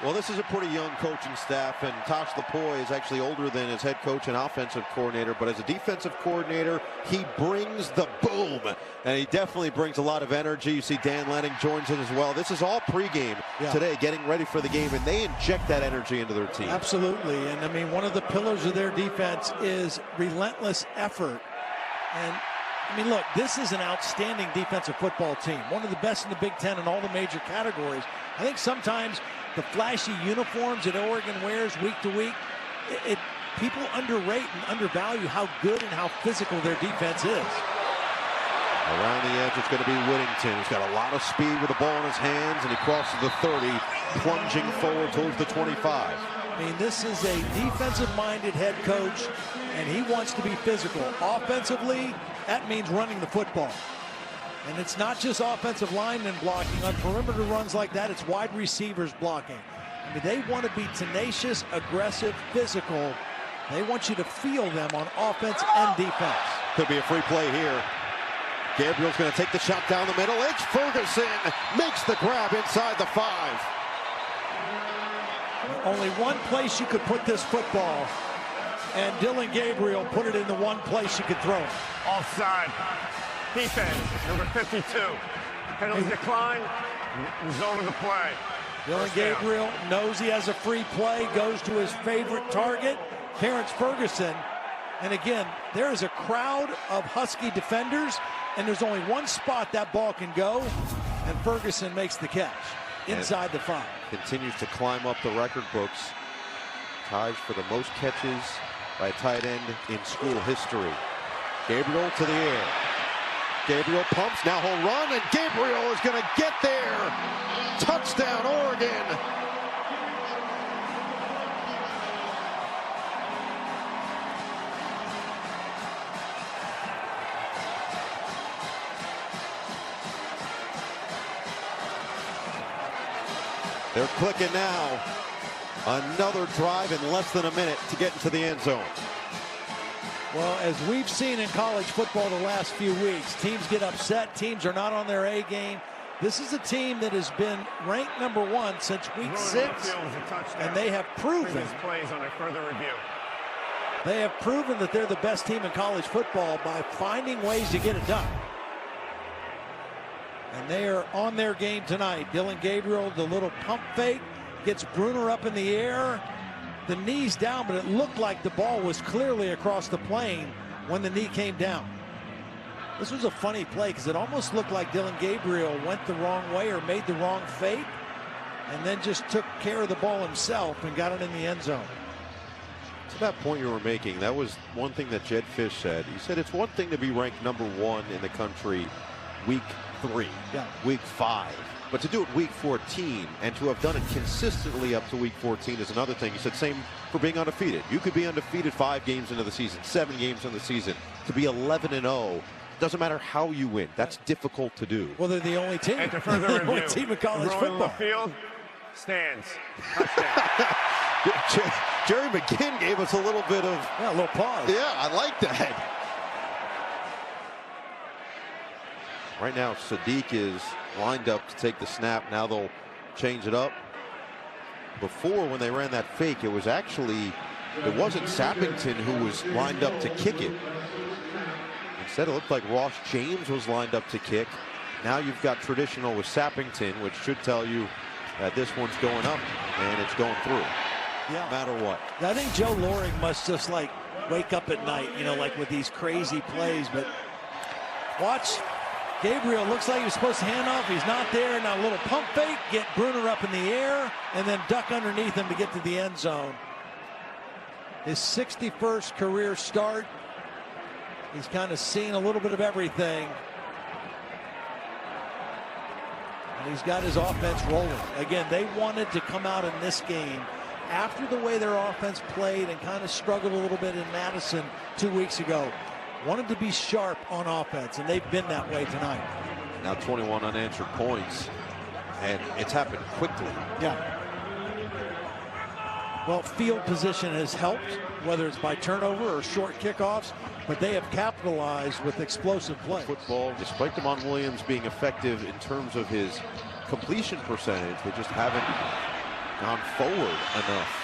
Well, this is a pretty young coaching staff, and Tosh Lupoi is actually older than his head coach and offensive coordinator, but as a defensive coordinator, he brings the boom, and he definitely brings a lot of energy. You see Dan Lanning joins it as well. This is all pregame today, getting ready for the game, and they inject that energy into their team. Absolutely, and I mean, one of the pillars of their defense is relentless effort. And I mean, look, this is an outstanding defensive football team, one of the best in the Big Ten in all the major categories. I think sometimes the flashy uniforms that Oregon wears week to week, people underrate and undervalue how good and how physical their defense is. Around the edge, it's going to be Whittington. He's got a lot of speed with the ball in his hands, and he crosses the 30, plunging forward towards the 25. I mean, this is a defensive-minded head coach, and he wants to be physical. Offensively, that means running the football. And it's not just offensive linemen blocking. On perimeter runs like that, it's wide receivers blocking. I mean, they want to be tenacious, aggressive, physical. They want you to feel them on offense and defense. Could be a free play here. Gabriel's going to take the shot down the middle. It's Ferguson makes the grab inside the 5. Only one place you could put this football, and Dillon Gabriel put it in the one place you could throw it. Offside. Defense, number 52. Penalty decline, result of the play. Dillon Gabriel knows he has a free play, goes to his favorite target, Terrance Fergusson. And again, there is a crowd of Husky defenders, and there's only one spot that ball can go, and Ferguson makes the catch inside the 5. Continues to climb up the record books. Ties for the most catches by a tight end in school history. Gabriel to the air. Gabriel pumps, now he'll run, and Gabriel is going to get there. Touchdown, Oregon. They're clicking now. Another drive in less than a minute to get into the end zone. Well, as we've seen in college football the last few weeks, teams get upset. Teams are not on their A game. This is a team that has been ranked number 1 since week 6, and they have proven that they're the best team in college football by finding ways to get it done. And they are on their game tonight. Dillon Gabriel, the little pump fake, gets Bruner up in the air. The knee's down, but it looked like the ball was clearly across the plane when the knee came down. This was a funny play because it almost looked like Dillon Gabriel went the wrong way or made the wrong fake and then just took care of the ball himself and got it in the end zone. To that point you were making, that was one thing that Jed Fish said. He said it's one thing to be ranked number 1 in the country week 3, week 5. But to do it week 14 and to have done it consistently up to week 14 is another thing. He said same for being undefeated. You could be undefeated 5 games into the season, 7 games into the season. To be 11-0, doesn't matter how you win. That's difficult to do. Well, they're the only team. After further review, only team in college football. The field stands. Touchdown. Jerry McGinn gave us a little bit of a little pause. Yeah, I like that. Right now, Sadiq is lined up to take the snap. Now they'll change it up. Before, when they ran that fake, it wasn't Sappington who was lined up to kick it. Instead, it looked like Ross James was lined up to kick. Now you've got traditional with Sappington, which should tell you that this one's going up and it's going through. Yeah. No matter what. I think Joe Loring must just like wake up at night, like with these crazy plays. But watch. Gabriel looks like he was supposed to hand off. He's not there. Now a little pump fake, get Bruner up in the air, and then duck underneath him to get to the end zone. His 61st career start. He's kind of seen a little bit of everything. And he's got his offense rolling. Again, they wanted to come out in this game after the way their offense played and kind of struggled a little bit in Madison 2 weeks ago. wanted to be sharp on offense, and they've been that way tonight. Now 21 unanswered points, and it's happened quickly. Yeah. Well, field position has helped, whether it's by turnover or short kickoffs, but they have capitalized with explosive play. Football, despite Damon Williams being effective in terms of his completion percentage, they just haven't gone forward enough.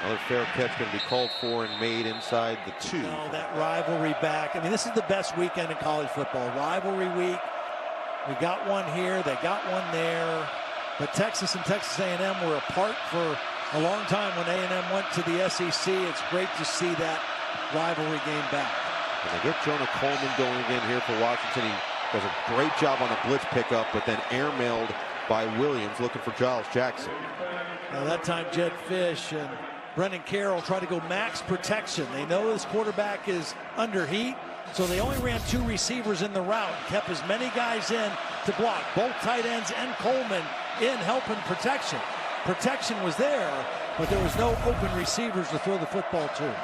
Another fair catch going to be called for and made inside the 2. No, that rivalry back. I mean, this is the best weekend in college football. Rivalry week. We got one here. They got one there. But Texas and Texas A&M were apart for a long time when A&M went to the SEC. It's great to see that rivalry game back. And they get Jonah Coleman going again here for Washington. He does a great job on the blitz pickup, but then airmailed by Williams looking for Giles Jackson. Now that time Jed Fish and Brendan Carroll try to go max protection. They know this quarterback is under heat, so they only ran 2 receivers in the route, kept as many guys in to block. Both tight ends and Coleman in helping protection. Protection was there, but there was no open receivers to throw the football to.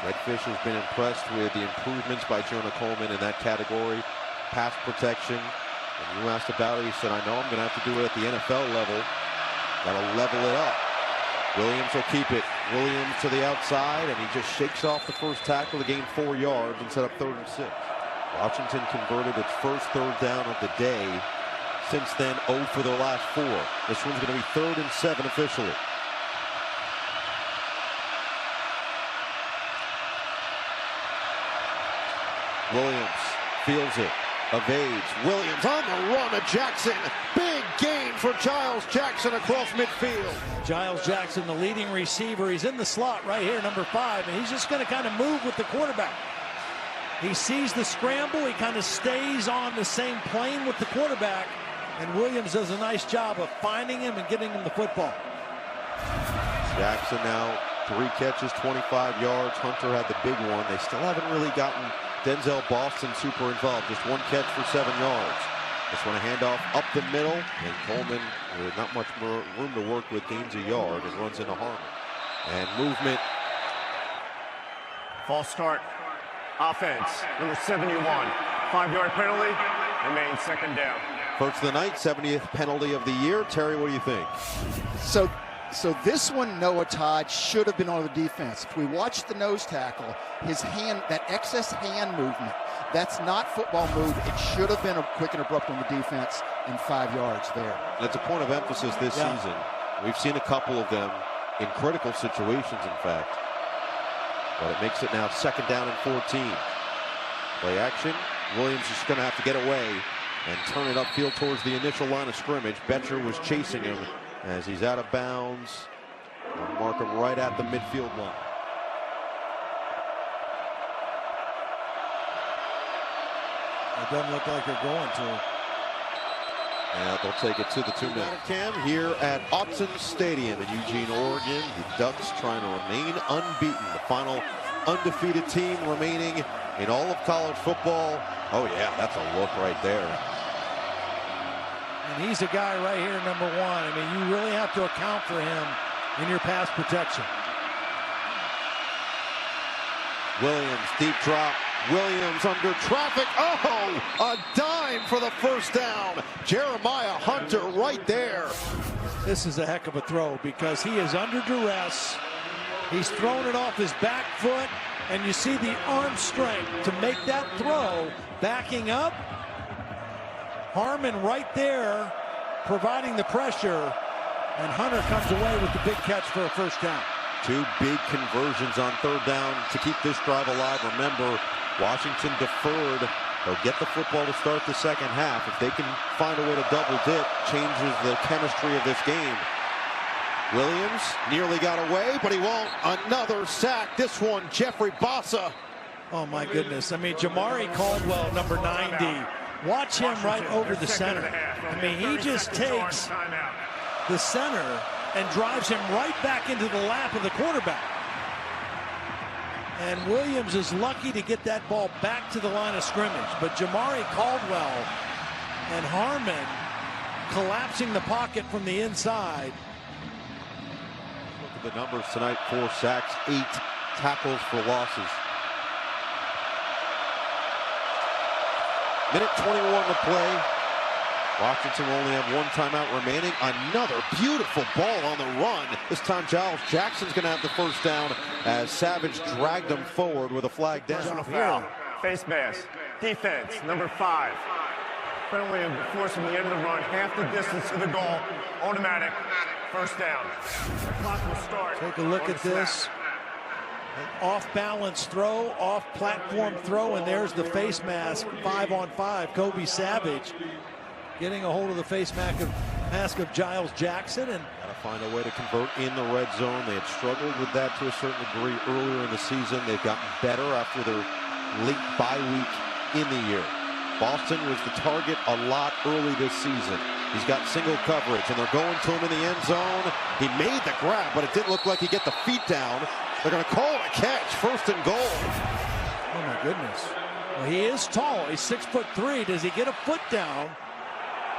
Ed Fish has been impressed with the improvements by Jonah Coleman in that category. Pass protection. When you asked about it, he said, I know I'm going to have to do it at the NFL level. Got to level it up. Williams will keep it. Williams to the outside, and he just shakes off the first tackle to gain 4 yards and set up 3rd and 6. Washington converted its first 3rd down of the day. Since then, 0 for their last 4. This one's going to be 3rd and 7 officially. Williams feels it, evades. Williams on the run to Jackson. Big gain for Giles Jackson across midfield. Giles Jackson, the leading receiver. He's in the slot right here, number 5, and he's just going to kind of move with the quarterback. He sees the scramble. He kind of stays on the same plane with the quarterback, and Williams does a nice job of finding him and getting him the football. Jackson now 3 catches, 25 yards. Hunter had the big one. They still haven't really gotten Denzel Boston super involved. Just 1 catch for 7 yards. Just want to hand off up the middle, and Coleman, with not much more room to work with, gains a yard and runs into Harmon. And movement. False start. Offense, number 71. 5-yard penalty, remains 2nd down. First of the night, 70th penalty of the year. Terry, what do you think? So this one, Noah Todd should have been on the defense. If we watch the nose tackle, his hand, that excess hand movement, that's not football move. It should have been a quick and abrupt on the defense, and 5 yards there. That's a point of emphasis this season. We've seen a couple of them in critical situations, in fact. But it makes it now 2nd down and 14. Play action. Williams is going to have to get away and turn it upfield towards the initial line of scrimmage. Betcher was chasing him as he's out of bounds. We'll mark him right at the midfield line. It doesn't look like they're going to. And they'll take it to the 2-minute cam here at Autzen Stadium in Eugene, Oregon. The Ducks trying to remain unbeaten. The final undefeated team remaining in all of college football. Oh yeah, that's a look right there. And he's a guy right here, number 1. I mean, you really have to account for him in your pass protection. Williams, deep drop. Williams under traffic. Oh, a dime for the first down. Jeremiah Hunter right there. This is a heck of a throw because he is under duress. He's thrown it off his back foot, and you see the arm strength to make that throw. Backing up. Harmon right there providing the pressure, and Hunter comes away with the big catch for a first down. 2 big conversions on 3rd down to keep this drive alive. Remember, Washington deferred. They'll get the football to start the 2nd half. If they can find a way to double dip, changes the chemistry of this game. Williams nearly got away, but he won't. Another sack. This one, Jeffrey Bossa. Oh my goodness. I mean, Jamari Caldwell, number 90. Watch him right over the center. I mean, he just takes the center and drives him right back into the lap of the quarterback. And Williams is lucky to get that ball back to the line of scrimmage. But Jamari Caldwell and Harmon collapsing the pocket from the inside. Look at the numbers tonight. 4 sacks, 8 tackles for losses. Minute 21 to play. Washington will only have one timeout remaining. Another beautiful ball on the run. This time Giles Jackson's going to have the first down as Savage dragged him forward with a flag down. Personal foul. Face mask. Defense, number 5. Penalty and force from the end of the run. Half the distance to the goal. Automatic. First down. The clock will start. Take a look at this. An off-balance throw, off-platform throw, and there's the face mask. 5-on-5. Kobe Savage getting a hold of the face mask of Giles Jackson. And gotta find a way to convert in the red zone. They had struggled with that to a certain degree earlier in the season. They've gotten better after their late bye week in the year. Boston was the target a lot early this season. He's got single coverage, and they're going to him in the end zone. He made the grab, but it didn't look like he'd get the feet down. They're going to call it a catch, 1st and goal. oh my goodness. Well, he is tall. He's 6'3". Does he get a foot down?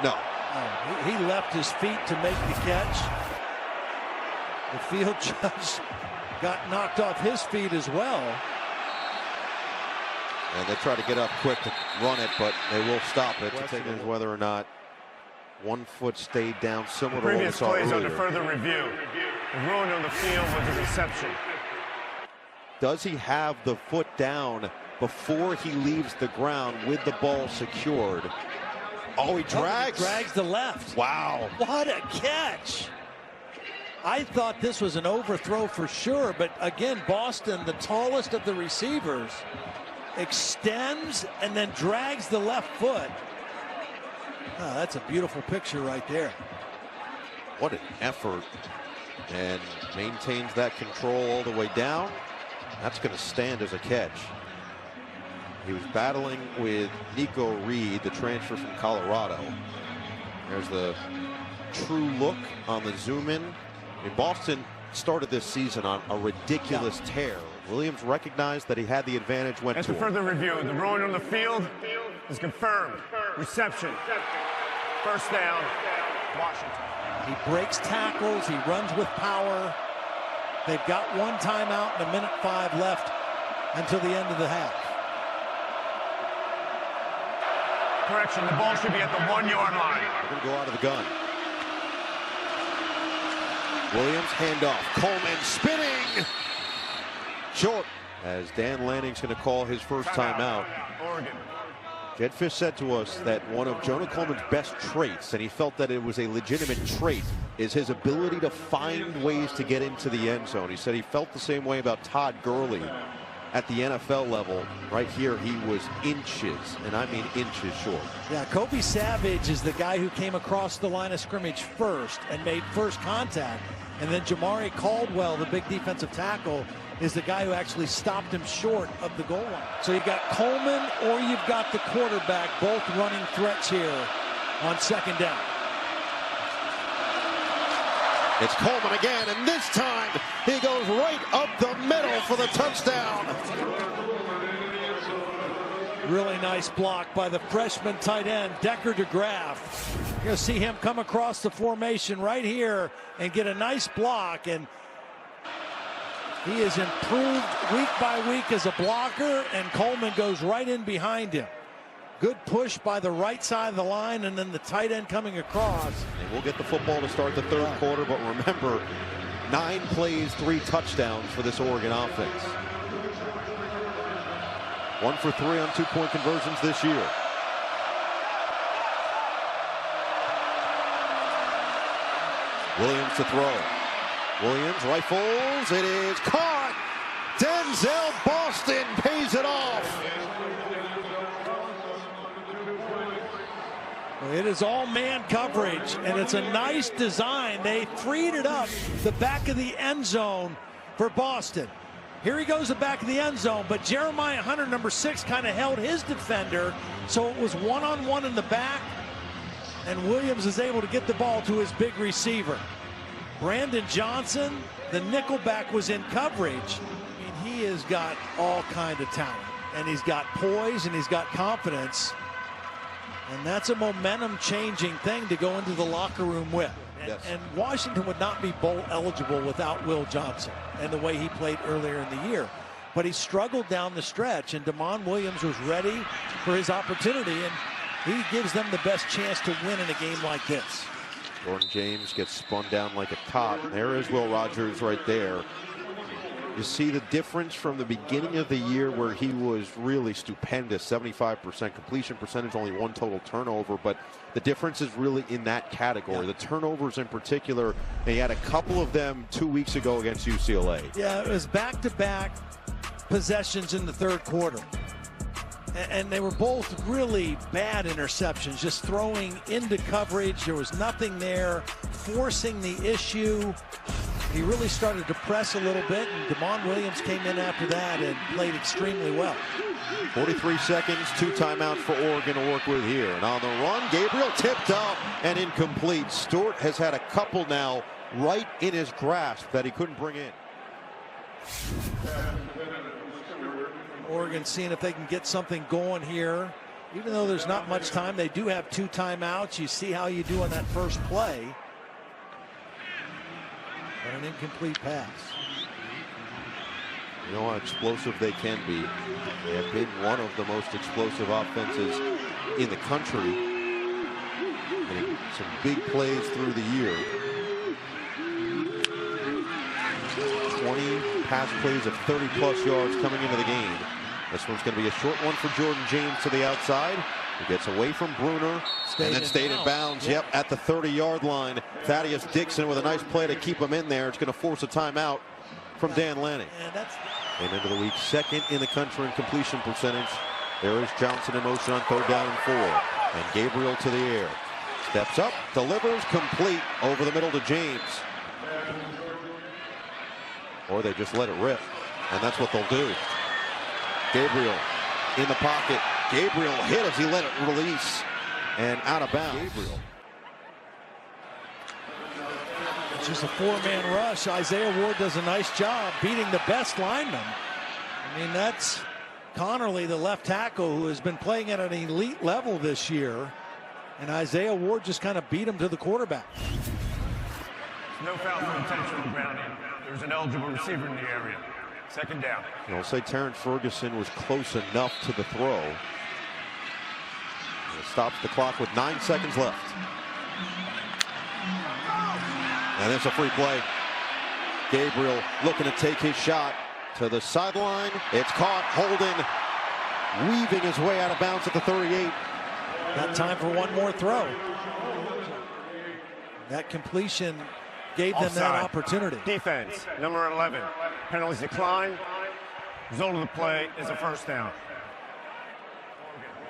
No. Oh, he left his feet to make the catch. The field judge got knocked off his feet as well. And they try to get up quick to run it, but they will stop it. To take is whether or not one foot stayed down, similar to what we saw earlier. Previous plays under further review. The ruling on the field was a deception. Does he have the foot down before he leaves the ground with the ball secured? Oh, he drags. He drags the left. Wow. What a catch. I thought this was an overthrow for sure, but again, Boston, the tallest of the receivers, extends and then drags the left foot. Oh, that's a beautiful picture right there. What an effort. And maintains that control all the way down. That's going to stand as a catch. He was battling with Nico Reed, the transfer from Colorado. There's the true look on the zoom in. Boston started this season on a ridiculous tear. Williams recognized that he had the advantage, went As to for further review, the ruling on the field is confirmed. Reception. First down, Washington. He breaks tackles. He runs with power. They've got one timeout and 1:05 left until the end of the half. Correction, the ball should be at the 1-yard line. We're going to go out of the gun. Williams, handoff. Coleman spinning. Short. As Dan Lanning's going to call his first timeout. Oregon. Jed Fish said to us that one of Jonah Coleman's best traits, and he felt that it was a legitimate trait, is his ability to find ways to get into the end zone. He said he felt the same way about Todd Gurley at the NFL level. Right here, he was inches, and I mean inches short. Yeah, Kobe Savage is the guy who came across the line of scrimmage first and made first contact. And then Jamari Caldwell, the big defensive tackle, is the guy who actually stopped him short of the goal line. So you've got Coleman or you've got the quarterback, both running threats here on 2nd down. It's Coleman again, and this time he goes right up the middle for the touchdown. Really nice block by the freshman tight end, Decker DeGraff. You're going to see him come across the formation right here and get a nice block. And he is improved week by week as a blocker, and Coleman goes right in behind him. Good push by the right side of the line, and then the tight end coming across. And we'll get the football to start the 3rd quarter, but remember, 9 plays, 3 touchdowns for this Oregon offense. 1 for 3 on 2-point conversions this year. Williams to throw. Williams rifles. It is caught. Denzel Boston pays it off. It is all man coverage, and it's a nice design. They freed it up the back of the end zone for Boston. Here he goes the back of the end zone, but Jeremiah Hunter, number 6, kind of held his defender, so it was one-on-one in the back, and Williams is able to get the ball to his big receiver. Brandon Johnson, the nickelback, was in coverage. I mean, he has got all kind of talent, and he's got poise, and he's got confidence, and that's a momentum-changing thing to go into the locker room with. And Washington would not be bowl eligible without Will Johnson and the way he played earlier in the year. but he struggled down the stretch, and Damon Williams was ready for his opportunity, and he gives them the best chance to win in a game like this. Jordan James gets spun down like a top. There is Will Rogers right there. You see the difference from the beginning of the year where he was really stupendous, 75% completion percentage, only one total turnover, but the difference is really in that category. The turnovers in particular, he had a couple of them 2 weeks ago against UCLA. Yeah, it was back-to-back possessions in the third quarter. And they were both really bad interceptions, just throwing into coverage. There was nothing there, forcing the issue. He really started to press a little bit, and Damon Williams came in after that and played extremely well. 43 seconds, 2 timeouts for Oregon to work with here. And on the run, Gabriel tipped up and incomplete. Stewart has had a couple now right in his grasp that he couldn't bring in. Oregon seeing if they can get something going here. Even though there's not much time, they do have 2 timeouts. You see how you do on that first play. But an incomplete pass. You know how explosive they can be. They have been one of the most explosive offenses in the country. Getting some big plays through the year. 20 pass plays of 30-plus yards coming into the game. This one's going to be a short one for Jordan James to the outside. He gets away from Bruner and then stayed in bounds. Yep, at the 30-yard line. Thaddeus Dixon with a nice play to keep him in there. It's going to force a timeout from Dan Lanning. Came into the week second in the country in completion percentage. There is Johnson in motion on 3rd down and 4. And Gabriel to the air. Steps up, delivers, complete over the middle to James. Or they just let it rip. And that's what they'll do. Gabriel in the pocket. Gabriel hit as he let it release and out of bounds. Gabriel. It's just a 4-man rush. Isaiah Ward does a nice job beating the best lineman. I mean, that's Connerly, the left tackle, who has been playing at an elite level this year. And Isaiah Ward just kind of beat him to the quarterback. No foul for intentional grounding. There's an eligible receiver in the area. 2nd down. I'll say Terrance Fergusson was close enough to the throw. It stops the clock with 9 seconds left. And it's a free play. Gabriel looking to take his shot to the sideline. It's caught. Holden weaving his way out of bounds at the 38. Got time for one more throw. That completion gave them that opportunity. Defense, number 11. Penalties decline. Result of the play is a 1st down.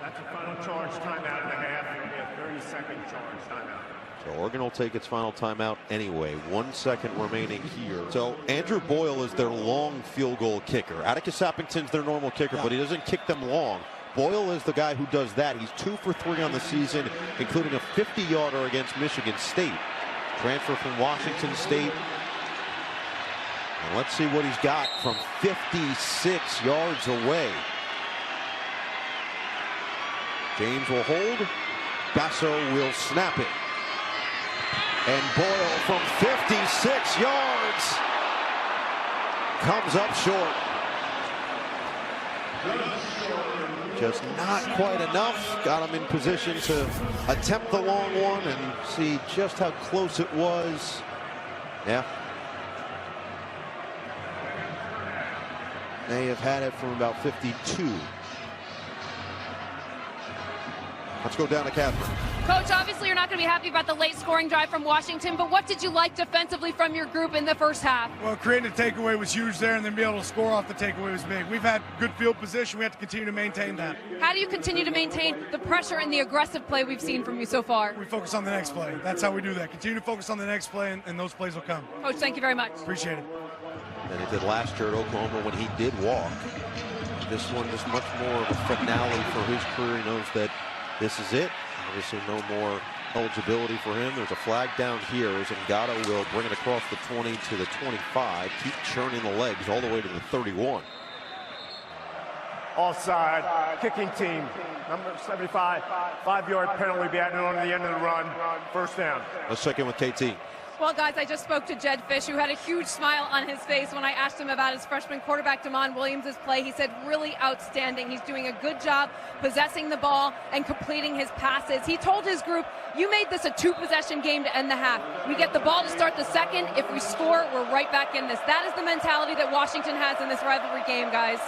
That's a final charge timeout and a half. It'll be a 30-second charge timeout. So Oregon will take its final timeout anyway. 1 second remaining here. So Andrew Boyle is their long field goal kicker. Atticus Sappington's their normal kicker, but he doesn't kick them long. Boyle is the guy who does that. He's 2 for 3 on the season, including a 50-yarder against Michigan State. Transfer from Washington State. And let's see what he's got from 56 yards away. James will hold. Basso will snap it. And Boyle from 56 yards comes up short. Just not quite enough. Got him in position to attempt the long one and see just how close it was. Yeah. May have had it from about 52. Let's go down to Catherine. Coach, obviously you're not going to be happy about the late scoring drive from Washington, but what did you like defensively from your group in the first half? Well, creating a takeaway was huge there, and then be able to score off the takeaway was big. We've had good field position. We have to continue to maintain that. How do you continue to maintain the pressure and the aggressive play we've seen from you so far? We focus on the next play. That's how we do that. Continue to focus on the next play, and those plays will come. Coach, thank you very much. Appreciate it. And he did last year at Oklahoma when he did walk. This one is much more of a finale for his career. He knows that this is it. Obviously no more eligibility for him. There's a flag down here as Ngata will bring it across the 20 to the 25. Keep churning the legs all the way to the 31. Offside, kicking team, number 75, 5-yard penalty, be added on to the end of the run, 1st down. Let's check in with KT. Well, guys, I just spoke to Jed Fish, who had a huge smile on his face when I asked him about his freshman quarterback, Damon Williams' play. He said really outstanding. He's doing a good job possessing the ball and completing his passes. He told his group, you made this a 2-possession game to end the half. We get the ball to start the second. If we score, we're right back in this. That is the mentality that Washington has in this rivalry game, guys.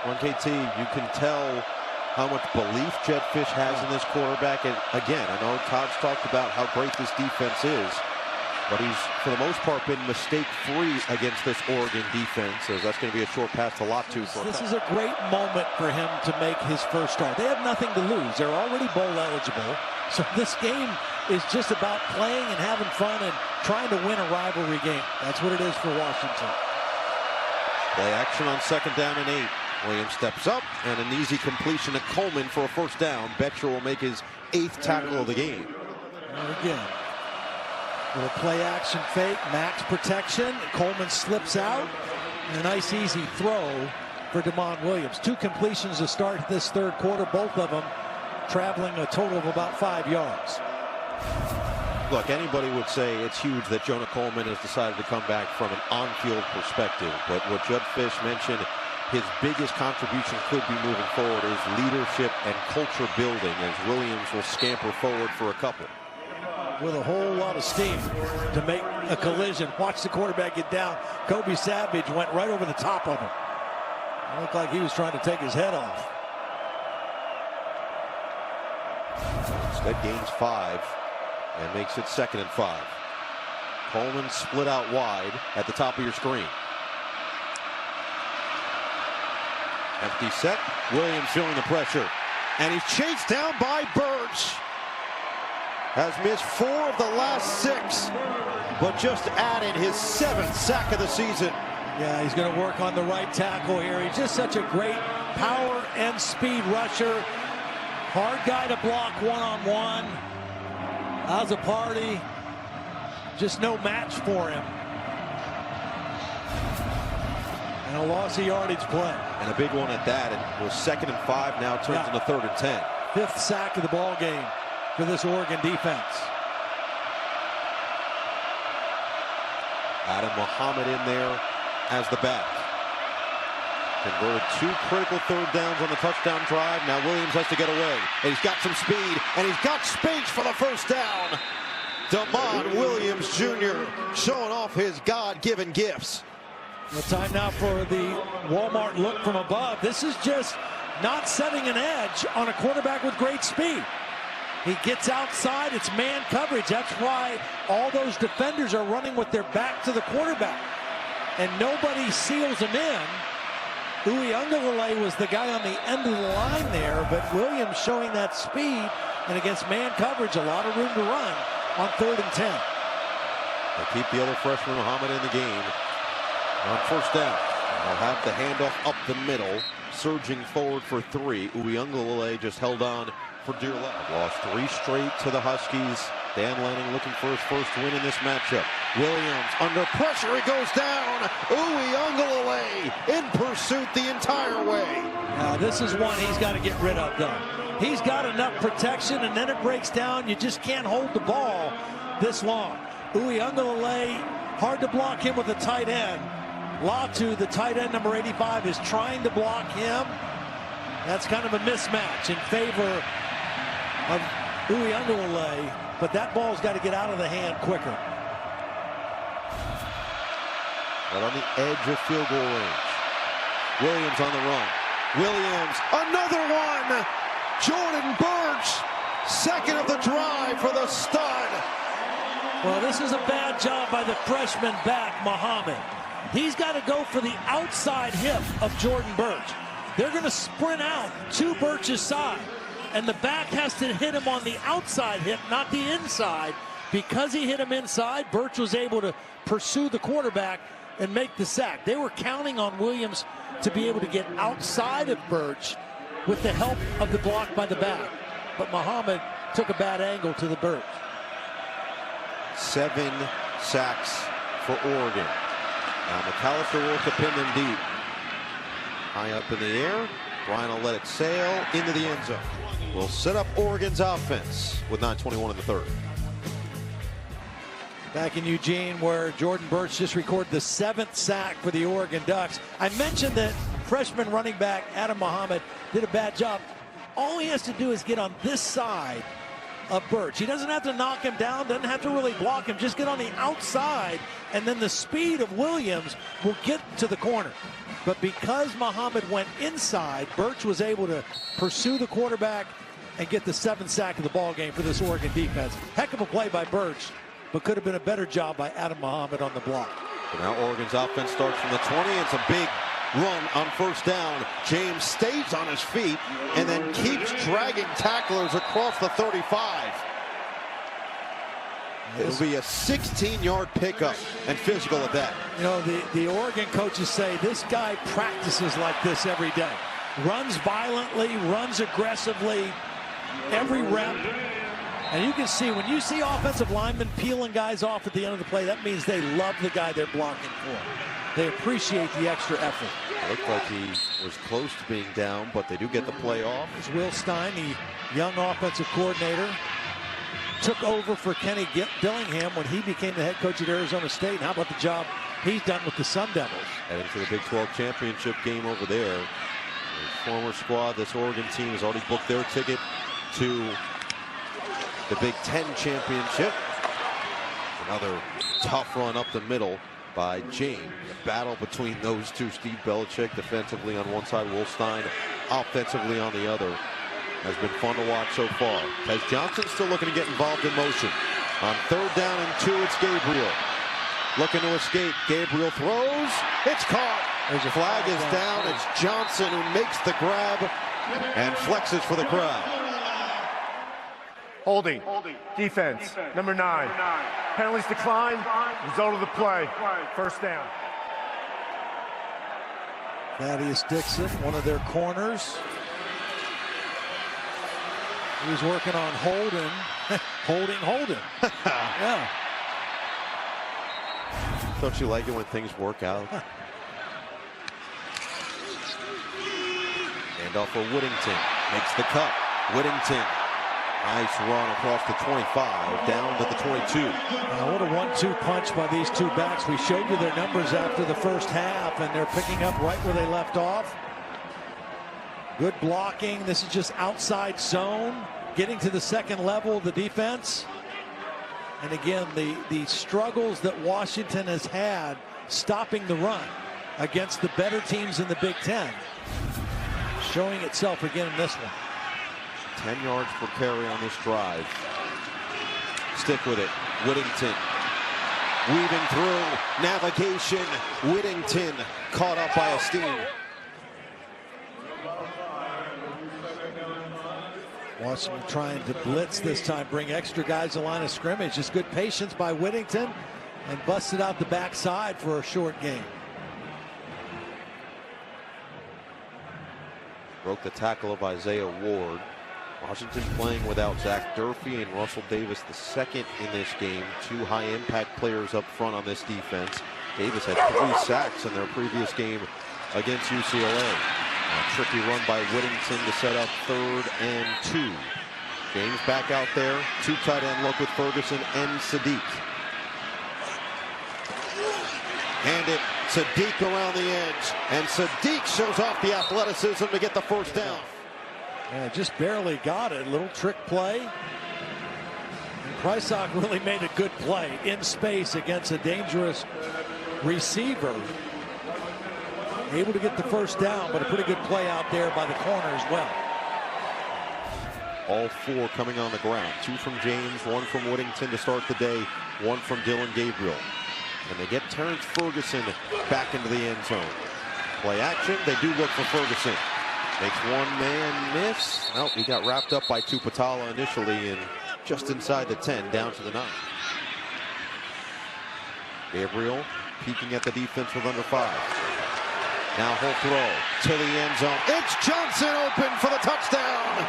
On KT, you can tell how much belief Jed Fish has in this quarterback. And again, I know Todd's talked about how great this defense is, but he's, for the most part, been mistake-free against this Oregon defense, as that's going to be a short pass to Latu. This is a great moment for him to make his first start. They have nothing to lose. They're already bowl eligible. So this game is just about playing and having fun and trying to win a rivalry game. That's what it is for Washington. Play action on 2nd down and 8. Williams steps up, and an easy completion to Coleman for a first down. Betcher will make his 8th tackle of the game. And again, little play action fake, max protection. Coleman slips out, and a nice easy throw for Damon Williams. 2 completions to start this third quarter, both of them traveling a total of about 5 yards. Look, anybody would say it's huge that Jonah Coleman has decided to come back from an on-field perspective, but what Jed Fish mentioned, his biggest contribution could be moving forward is leadership and culture building, as Williams will scamper forward for a couple. With a whole lot of steam to make a collision. Watch the quarterback get down. Kobe Savage went right over the top of him. It looked like he was trying to take his head off. Instead gains 5 and makes it 2nd and 5. Coleman split out wide at the top of your screen. Empty set. Williams feeling the pressure. And he's chased down by Birch. Has missed 4 of the last 6, but just added his 7th sack of the season. Yeah, he's going to work on the right tackle here. He's just such a great power and speed rusher. Hard guy to block one-on-one. How's a party? Just no match for him. And a loss of yardage play. And a big one at that. It was 2nd and 5, now turns into 3rd and 10. 5th sack of the ball game for this Oregon defense. Adam Muhammad in there as the back. Converted 2 critical 3rd downs on the touchdown drive. Now Williams has to get away. And he's got some speed, and he's got space for the first down. Damon Williams Jr. showing off his God-given gifts. The time now for the Walmart look from above. This is just not setting an edge on a quarterback with great speed. He gets outside, it's man coverage. That's why all those defenders are running with their back to the quarterback. And nobody seals him in. Uyunglele was the guy on the end of the line there, but Williams showing that speed, and against man coverage, a lot of room to run on 3rd and 10. They keep the other freshman Muhammad in the game. On first down, they'll have the handoff up the middle, surging forward for 3. Uyunglele just held on for dear life. Lost 3 straight to the Huskies. Dan Lanning looking for his first win in this matchup. Williams under pressure, he goes down. Uyunglele in pursuit the entire way. Now this is one he's got to get rid of, though. He's got enough protection, and then it breaks down. You just can't hold the ball this long. Uyunglele, hard to block him with a tight end. Latu, the tight end, number 85, is trying to block him. That's kind of a mismatch in favor of Uyunglele, but that ball's got to get out of the hand quicker. Right on the edge of field goal range. Williams on the run. Williams, another one! Jordan Birch, 2nd of the drive for the stud. Well, this is a bad job by the freshman back, Muhammad. He's got to go for the outside hip of Jordan Birch. They're going to sprint out to Birch's side, and the back has to hit him on the outside hip, not the inside. Because he hit him inside, Birch was able to pursue the quarterback and make the sack. They were counting on Williams to be able to get outside of Birch with the help of the block by the back. But Muhammad took a bad angle to the Birch. 7 sacks for Oregon. Now McAllister will to pin them deep. High up in the air. Bryant will let it sail into the end zone. Will set up Oregon's offense with 9:21 in the 3rd. Back in Eugene, where Jordan Burch just recorded the 7th sack for the Oregon Ducks. I mentioned that freshman running back Adam Muhammad did a bad job. All he has to do is get on this side of Burch. He doesn't have to knock him down, doesn't have to really block him, just get on the outside, and then the speed of Williams will get to the corner. But because Muhammad went inside, Burch was able to pursue the quarterback and get the 7th sack of the ball game for this Oregon defense. Heck of a play by Burch, but could have been a better job by Adam Muhammad on the block. So now Oregon's offense starts from the 20. It's a big run on first down. James stays on his feet and then keeps dragging tacklers across the 35. It'll be a 16-yard pickup and physical at that. You know, the Oregon coaches say this guy practices like this every day. Runs violently, runs aggressively, every rep. And you can see, when you see offensive linemen peeling guys off at the end of the play, that means they love the guy they're blocking for. They appreciate the extra effort. It looked like he was close to being down, but they do get the play off. As Will Stein, the young offensive coordinator, took over for Kenny Dillingham when he became the head coach at Arizona State. And how about the job he's done with the Sun Devils? Heading to the Big 12 championship game over there. The former squad, this Oregon team has already booked their ticket to the Big 10 championship. Another tough run up the middle by James. A battle between those two. Steve Belichick defensively on one side, Will Stein offensively on the other. Has been fun to watch so far. Tez Johnson still looking to get involved in motion. On 3rd down and 2, it's Gabriel. Looking to escape. Gabriel throws. It's caught. There's a flag is down. It's Johnson who makes the grab and flexes for the crowd. Holding. Defense. Number 9. Penalties decline. Result of the play. First down. Thaddeus Dixon, one of their corners. He's working on Holden. Holden. Yeah. Don't you like it when things work out? Handoff for Whittington. Makes the cut. Whittington. Nice run across the 25, down to the 22. Now, what a 1-2 punch by these two backs. We showed you their numbers after the first half, and they're picking up right where they left off. Good blocking. This is just outside zone, getting to the second level of the defense. And again, the struggles that Washington has had stopping the run against the better teams in the Big Ten, showing itself again in this one. 10 yards per carry on this drive. Stick with it. Whittington weaving through. Navigation. Whittington caught up by a steam. Washington trying to blitz this time, bring extra guys to the line of scrimmage. Just good patience by Whittington, and busted out the backside for a short gain. Broke the tackle of Isaiah Ward. Washington playing without Zach Durfee and Russell Davis the second in this game. 2 high-impact players up front on this defense. Davis had 3 sacks in their previous game against UCLA. A tricky run by Whittington to set up 3rd and 2. James back out there. 2 tight end look with Ferguson and Sadiq. Hand it, Sadiq around the edge, and Sadiq shows off the athleticism to get the first down. Yeah, just barely got it. Little trick play. And Prysock really made a good play in space against a dangerous receiver. Able to get the first down, but a pretty good play out there by the corner as well. All 4 coming on the ground. 2 from James, 1 from Whittington to start the day, 1 from Dillon Gabriel. And they get Terrance Fergusson back into the end zone. Play action, they do look for Ferguson. Makes one man miss. Oh, he got wrapped up by Tupatala initially and just inside the 10, down to the 9. Gabriel peeking at the defense with under 5. Now he'll throw to the end zone. It's Johnson open for the touchdown.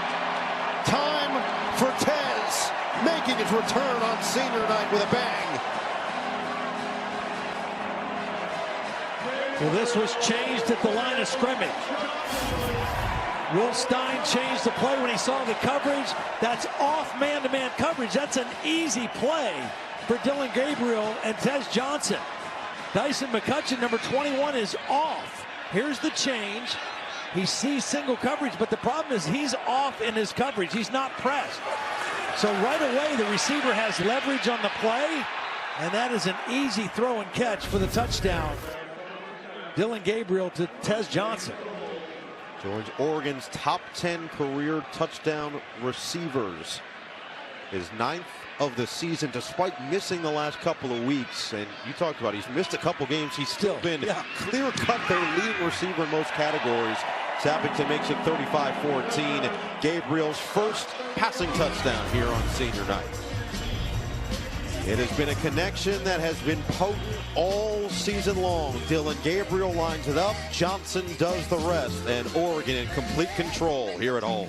Time for Tez, making his return on senior night with a bang. Well, this was changed at the line of scrimmage. Will Stein changed the play when he saw the coverage. That's off man-to-man coverage. That's an easy play for Dillon Gabriel and Tez Johnson. Dyson McCutcheon, number 21, is off. Here's the change. He sees single coverage, but the problem is he's off in his coverage. He's not pressed. So right away, the receiver has leverage on the play, and that is an easy throw and catch for the touchdown. Dillon Gabriel to Tez Johnson. Joins Oregon's top 10 career touchdown receivers. His 9th of the season, despite missing the last couple of weeks. And you talked about he's missed a couple games. He's still been clear-cut their leading receiver in most categories. Sappington makes it 35-14. Gabriel's first passing touchdown here on senior night. It has been a connection that has been potent all season long. Dillon Gabriel lines it up. Johnson does the rest. And Oregon in complete control here at home.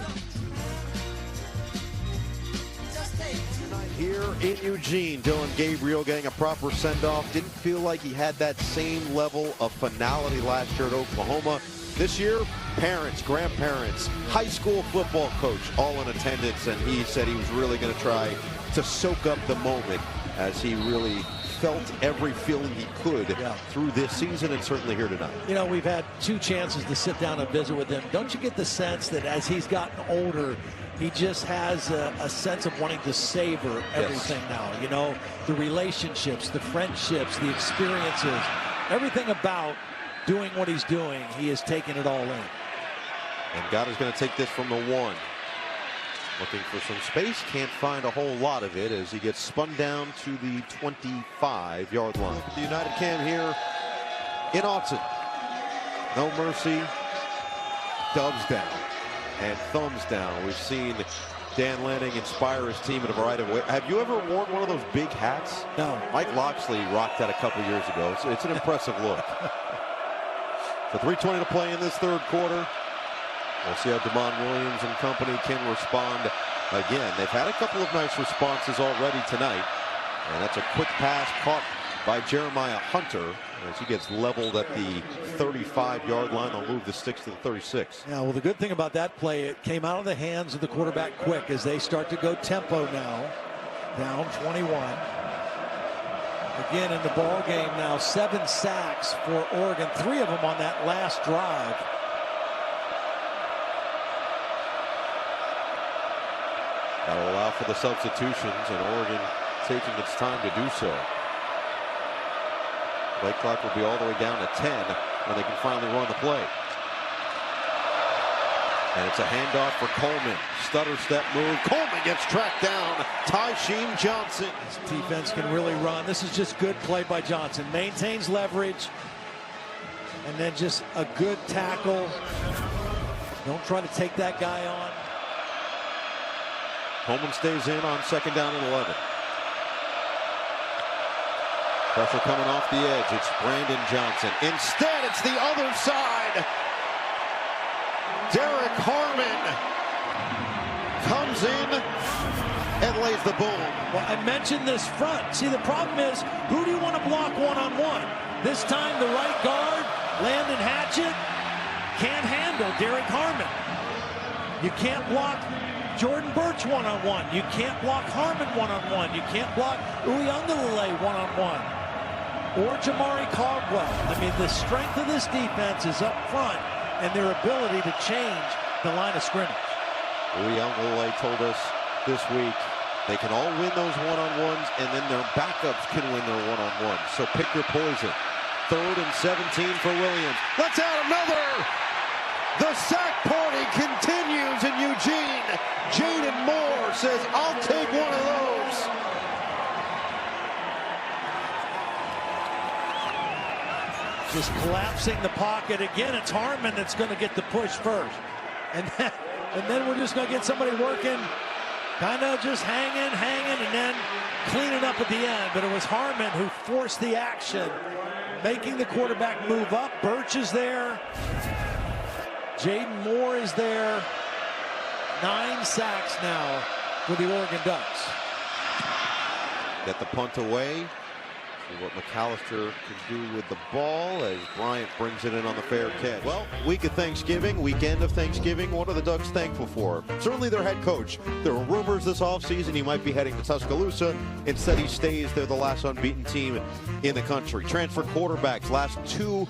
Here in Eugene, Dillon Gabriel getting a proper send-off. Didn't feel like he had that same level of finality last year at Oklahoma. This year, parents, grandparents, high school football coach all in attendance, and he said he was really going to try to soak up the moment as he really felt every feeling he could through this season and certainly here tonight. You know, we've had 2 chances to sit down and visit with him. Don't you get the sense that as he's gotten older, he just has a sense of wanting to savor everything now? You know, the relationships, the friendships, the experiences, everything about doing what he's doing, he is taking it all in. And God is going to take this from the 1. Looking for some space, can't find a whole lot of it as he gets spun down to the 25-yard line. The United Cam here in Autzen. No mercy, dubs down and thumbs down. We've seen Dan Lanning inspire his team in a variety of ways. Have you ever worn one of those big hats? No. Mike Loxley rocked that a couple years ago. It's an impressive look. So 3:20 to play in this third quarter. We'll see how DeMond Williams and company can respond again. They've had a couple of nice responses already tonight. And that's a quick pass caught by Jeremiah Hunter as he gets leveled at the 35-yard line. They'll move the sticks to the 36. Yeah, well, the good thing about that play, it came out of the hands of the quarterback quick as they start to go tempo now. Down 21. Again in the ball game now, 7 sacks for Oregon, 3 of them on that last drive. That'll allow for the substitutions, and Oregon taking its time to do so. Play clock will be all the way down to 10 when they can finally run the play. And it's a handoff for Coleman. Stutter step move. Coleman gets tracked down. Traeshon Johnson. This defense can really run. This is just good play by Johnson. Maintains leverage. And then just a good tackle. Don't try to take that guy on. Coleman stays in on 2nd down and 11. Pressure coming off the edge. It's Brandon Johnson. Instead, it's the other side. Derek Harmon comes in and lays the boom. Well, I mentioned this front. See, the problem is, who do you want to block one-on-one? This time, the right guard, Landon Hatchett, can't handle Derek Harmon. You can't block Jordan Birch one-on-one. You can't block Harmon one-on-one. You can't block Uyunglele one-on-one. Or Jamari Caldwell. I mean, the strength of this defense is up front and their ability to change the line of scrimmage. Uyunglele told us this week they can all win those one-on-ones, and then their backups can win their one-on-ones. So pick your poison. 3rd and 17 for Williams. Let's add another. The sack party continues in Eugene. Jaden Moore says, I'll take one of those. Just collapsing the pocket. Again, it's Harmon that's going to get the push first. And then we're just going to get somebody working, kind of just hanging, and then cleaning up at the end. But it was Harmon who forced the action, making the quarterback move up. Birch is there. Jaden Moore is there. 9 sacks now for the Oregon Ducks. Get the punt away. See what McAllister can do with the ball as Bryant brings it in on the fair catch. Well, week of Thanksgiving, weekend of Thanksgiving, what are the Ducks thankful for? Certainly their head coach. There were rumors this offseason he might be heading to Tuscaloosa. Instead, he stays. They're the last unbeaten team in the country. Transfer quarterbacks, last two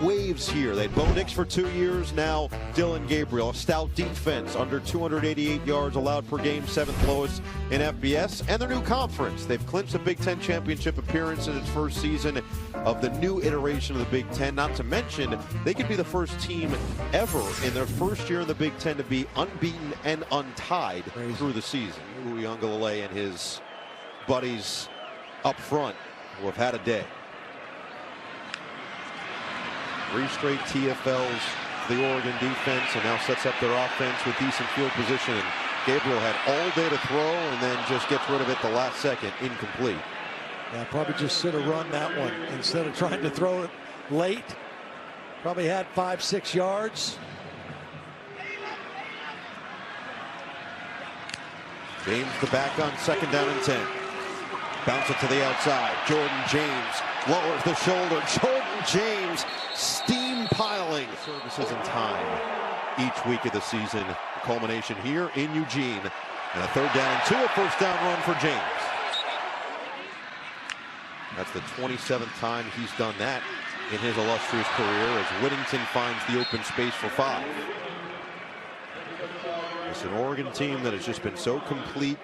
waves here. They had Bo Nix for 2 years. Now Dillon Gabriel. A stout defense, under 288 yards allowed per game, 7th lowest in FBS. And their new conference. They've clinched a Big Ten championship appearance in its first season of the new iteration of the Big Ten. Not to mention, they could be the first team ever in their first year in the Big Ten to be unbeaten and untied through the season. Uiagalelei and his buddies up front who have had a day. 3 straight TFLs for the Oregon defense, and now sets up their offense with decent field position. And Gabriel had all day to throw and then just gets rid of it the last second, incomplete. Yeah, probably just should have run that one instead of trying to throw it late. Probably had 5-6 yards. James the back on 2nd down and 10. Bounce it to the outside. Jordan James lowers the shoulder. Jordan James steam piling services in time each week of the season. The culmination here in Eugene. And a 3rd down and 2, a 1st down run for James. That's the 27th time he's done that in his illustrious career as Whittington finds the open space for 5. It's an Oregon team that has just been so complete.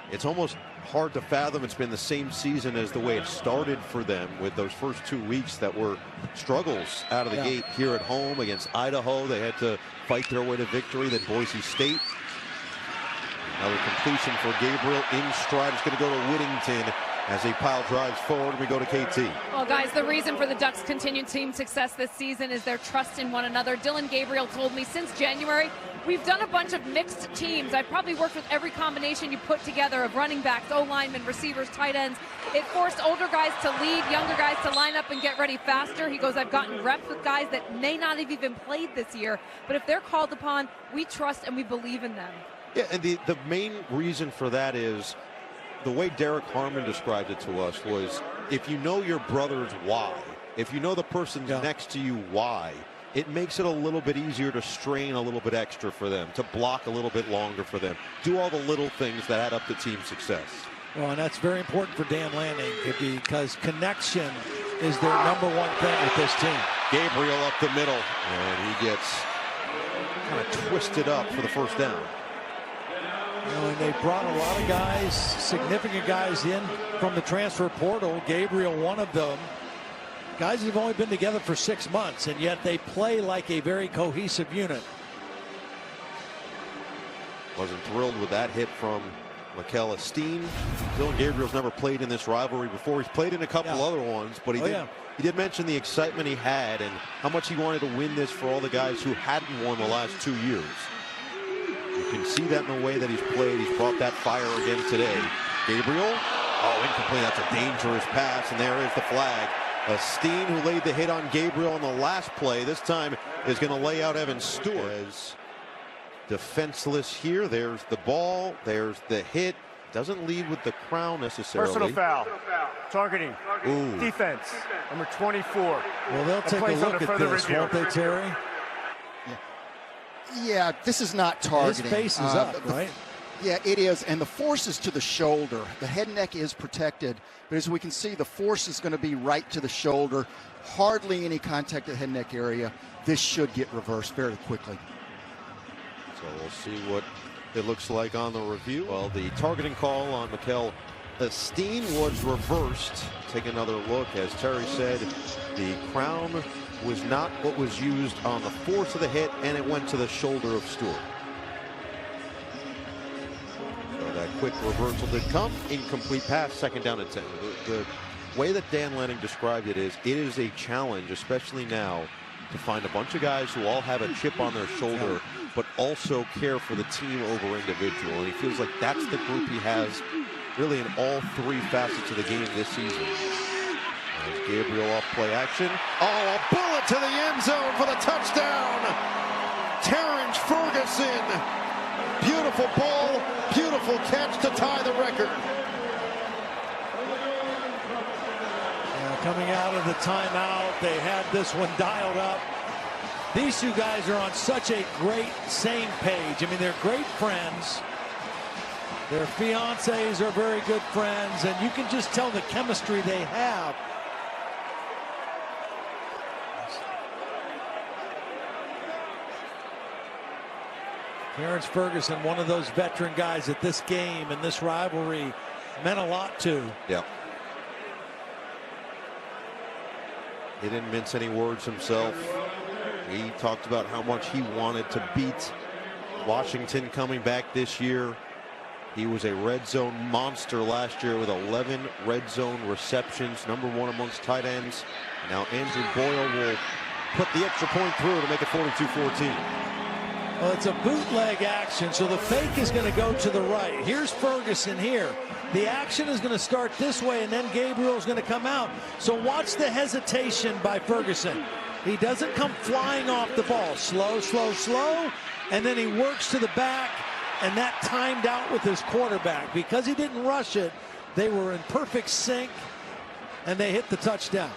It's almost hard to fathom it's been the same season as the way it started for them, with those first 2 weeks that were struggles out of the gate here at home against Idaho. They had to fight their way to victory. Then Boise State. Another completion for Gabriel in stride. It's going to go to Whittington as a pile drives forward, and we go to KT. Well, guys, the reason for the Ducks' continued team success this season is their trust in one another. Dillon Gabriel told me since January, we've done a bunch of mixed teams. I've probably worked with every combination you put together of running backs, O-linemen, receivers, tight ends. It forced older guys to lead, younger guys to line up and get ready faster. He goes, I've gotten reps with guys that may not have even played this year, but if they're called upon, we trust and we believe in them. Yeah, and the main reason for that is the way Derek Harmon described it to us was, if you know your brother's why, if you know the person's next to you why, it makes it a little bit easier to strain a little bit extra for them, to block a little bit longer for them, do all the little things that add up to team success. Well, and that's very important for Dan Lanning, because connection is their #1 thing with this team. Gabriel up the middle, and he gets kind of twisted up for the 1st down. You know, and they brought a lot of guys, significant guys in from the transfer portal. Gabriel, one of them. Guys have only been together for 6 months, and yet they play like a very cohesive unit. Wasn't thrilled with that hit from Mikel Esteen. Dillon Gabriel's never played in this rivalry before. He's played in a couple other ones, but he did mention the excitement he had and how much he wanted to win this for all the guys who hadn't won the last 2 years. You can see that in the way that he's played. He's brought that fire again today. Gabriel, incomplete. That's a dangerous pass, and there is the flag. Esteen, who laid the hit on Gabriel on the last play, this time is going to lay out Evan Stewart. As defenseless here. There's the ball. There's the hit. Doesn't lead with the crown necessarily. Personal foul. Targeting. Ooh. Defense. Number 24. Well, they'll take a look at this, won't they, Terry? Yeah, this is not targeting. His face is up, right? Yeah, it is, and the force is to the shoulder. The head and neck is protected, but as we can see, the force is going to be right to the shoulder. Hardly any contact at the head and neck area. This should get reversed very quickly. So we'll see what it looks like on the review. Well, the targeting call on Mikel Esteen was reversed. Take another look. As Terry said, the crown was not what was used on the force of the hit, and it went to the shoulder of Stewart. So that quick reversal did come. Incomplete pass, 2nd down and 10. The way that Dan Lanning described it is a challenge, especially now, to find a bunch of guys who all have a chip on their shoulder, but also care for the team over individual. And he feels like that's the group he has really in all 3 facets of the game this season. As Gabriel off play action. Oh, a bullet to the end zone for the touchdown. Terrance Fergusson. Beautiful ball, beautiful catch to tie the record. Coming out of the timeout, they had this one dialed up. These two guys are on such a great same page. I mean, they're great friends. Their fiancés are very good friends, and you can just tell the chemistry they have. Terrance Fergusson, one of those veteran guys that this game and this rivalry meant a lot to. Yeah. He didn't mince any words himself. He talked about how much he wanted to beat Washington coming back this year. He was a red zone monster last year with 11 red zone receptions, #1 amongst tight ends. Now Andrew Boyle will put the extra point through to make it 42-14. Well, it's a bootleg action, so the fake is going to go to the right. Here's Ferguson here. The action is going to start this way, and then Gabriel is going to come out. So watch the hesitation by Ferguson. He doesn't come flying off the ball. Slow, slow, slow, and then he works to the back, and that timed out with his quarterback. Because he didn't rush it, they were in perfect sync, and they hit the touchdown.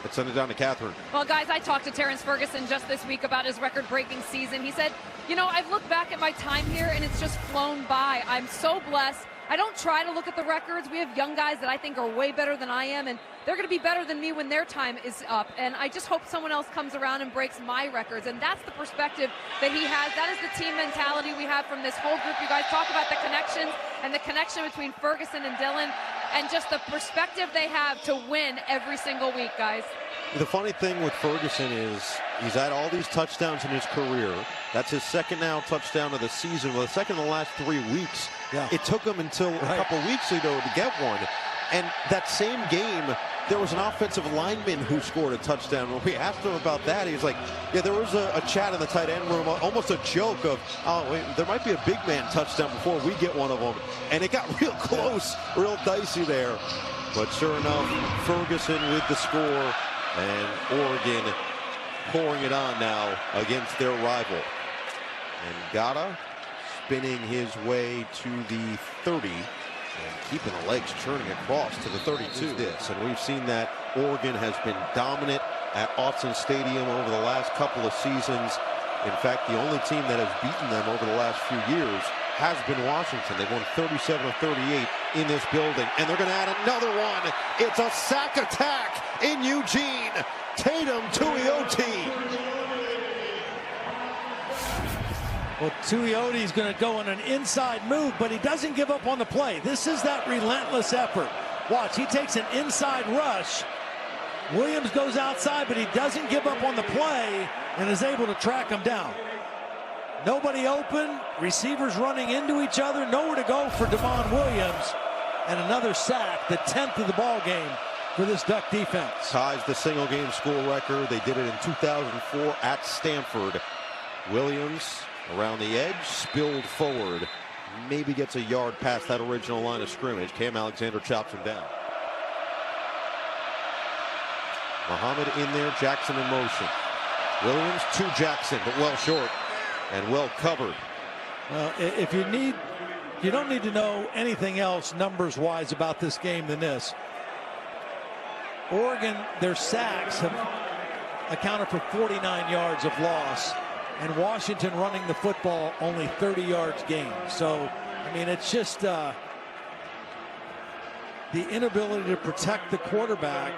Let's send it down to Catherine. Well, guys, I talked to Terrance Fergusson just this week about his record-breaking season. He said, you know, I've looked back at my time here, and it's just flown by. I'm so blessed. I don't try to look at the records. We have young guys that I think are way better than I am, and they're going to be better than me when their time is up. And I just hope someone else comes around and breaks my records. And that's the perspective that he has. That is the team mentality we have from this whole group. You guys talk about the connections and the connection between Ferguson and Dillon, and just the perspective they have to win every single week, guys. The funny thing with Ferguson is he's had all these touchdowns in his career. That's his second now touchdown of the season. Well, the second in the last 3 weeks. Yeah. It took him until a couple weeks ago to get one. And that same game, there was an offensive lineman who scored a touchdown. When we asked him about that, he was like, yeah, there was a chat in the tight end room, almost a joke of, oh, wait, there might be a big man touchdown before we get one of them. And it got real close, real dicey there. But sure enough, Ferguson with the score, and Oregon pouring it on now against their rival. And Gata spinning his way to the 30 and keeping the legs churning across to the 32. And we've seen that Oregon has been dominant at Autzen Stadium over the last couple of seasons. In fact, the only team that has beaten them over the last few years has been Washington. They've won 37-38 in this building, and they're going to add another one. It's a sack attack in Eugene. Tatum Tuioti. Well, Tuioti's going to go on an inside move, but he doesn't give up on the play. This is that relentless effort. Watch, he takes an inside rush. Williams goes outside, but he doesn't give up on the play and is able to track him down. Nobody open, receivers running into each other, nowhere to go for Damon Williams, and another sack, the 10th of the ball game for this Duck defense. Ties the single game school record. They did it in 2004 at Stanford. Williams around the edge, spilled forward, maybe gets a yard past that original line of scrimmage. Cam Alexander chops him down. Muhammad in there, Jackson in motion. Williams to Jackson, but well short and well covered. Well, if you don't need to know anything else numbers wise about this game than this. Oregon, their sacks have accounted for 49 yards of loss, and Washington running the football only 30 yards gained. So, I mean, it's just the inability to protect the quarterback.